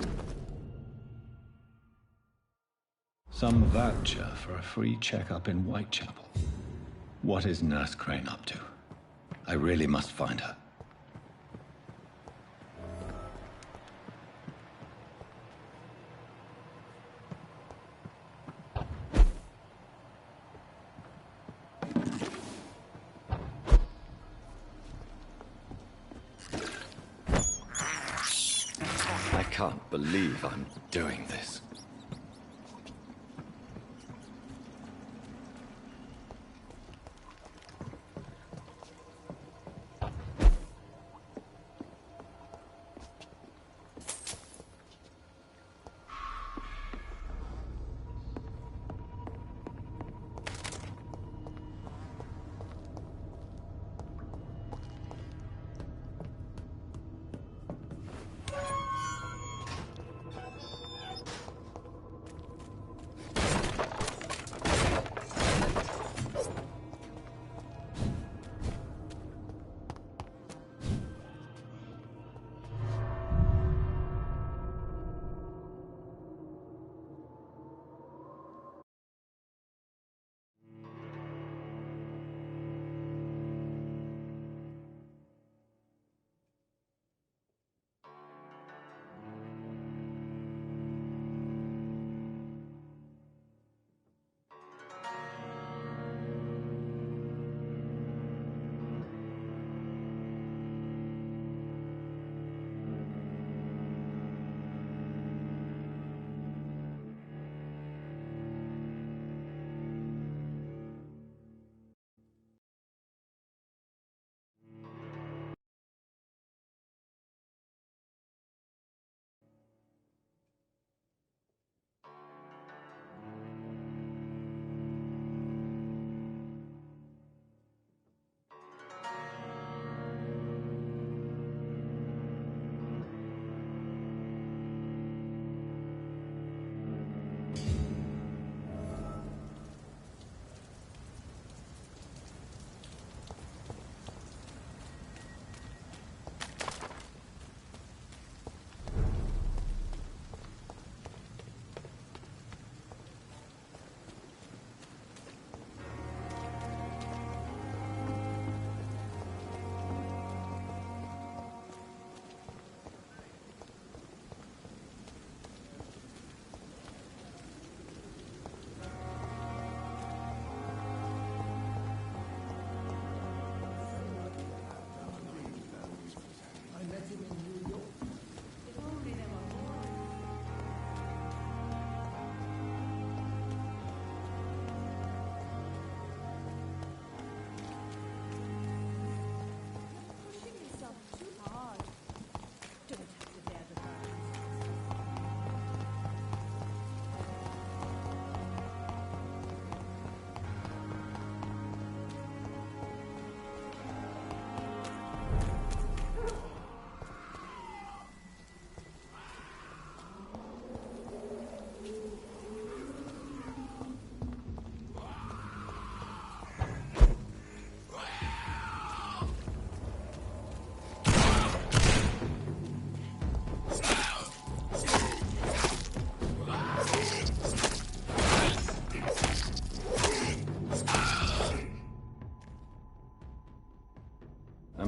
Some voucher for a free checkup in Whitechapel. What is Nurse Crane up to? I really must find her. I can't believe I'm doing this.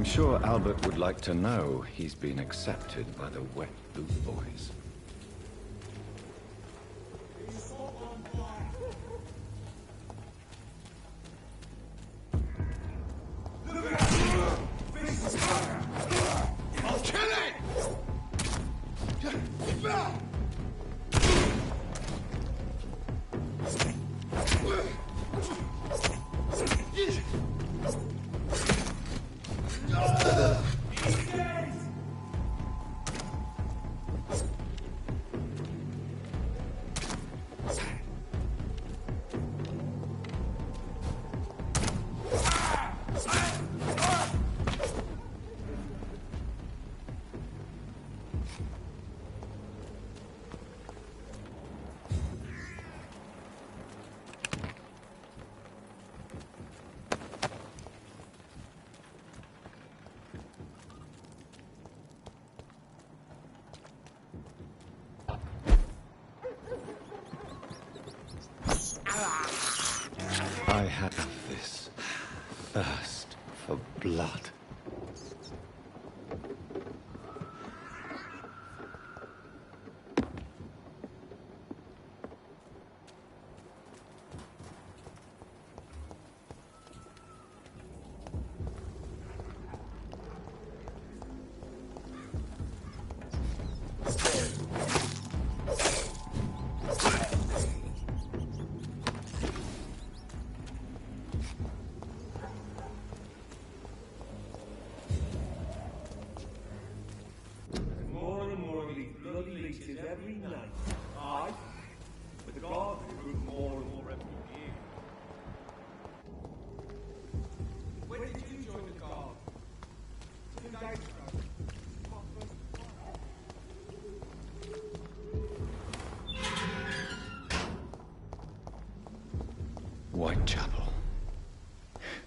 sure Albert would like to know he's been accepted by the Wet Boot Boys. I'll kill it! I have this thirst for blood. More and more of these bloody leeches every night. Aye. But the guards recruit more and more every year. When did you join the guard? 2 days ago. Whitechapel.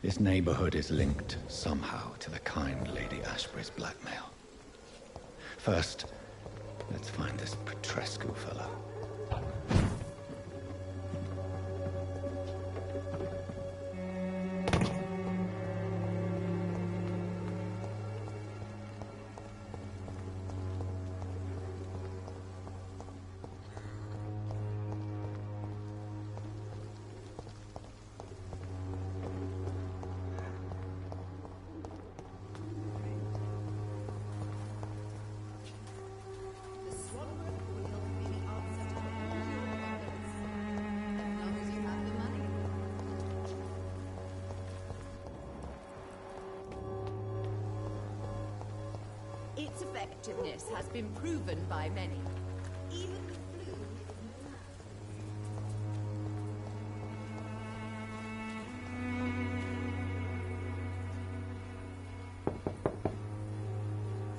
This neighborhood is linked somehow to the kind Lady Ashbury's blackmail. First, let's find this Petrescu fella. Its effectiveness has been proven by many. Even the flu.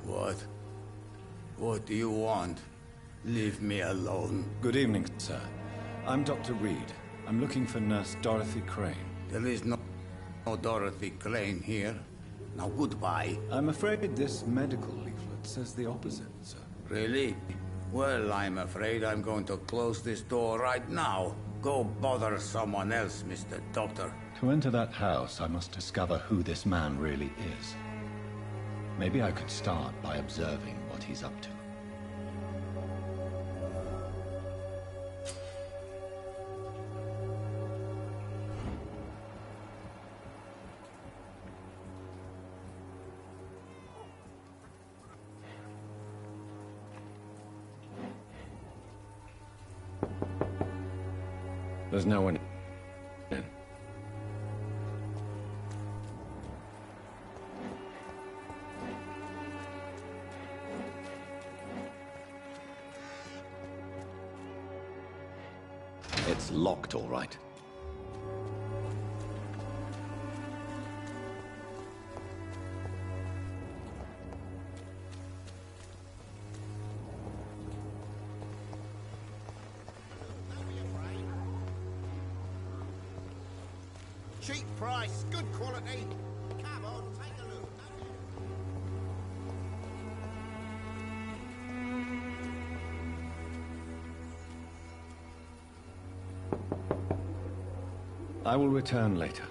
What? What do you want? Leave me alone. Good evening, sir. I'm Dr. Reed. I'm looking for Nurse Dorothy Crane. There is no Dorothy Crane here. Now goodbye. I'm afraid this medical leaflet says the opposite, sir. Really? Well, I'm afraid I'm going to close this door right now. Go bother someone else, Mr. Doctor. To enter that house, I must discover who this man really is. Maybe I could start by observing what he's up to. There's no one in. It's locked, all right. Cheap price, good quality. Come on, take a look. I will return later.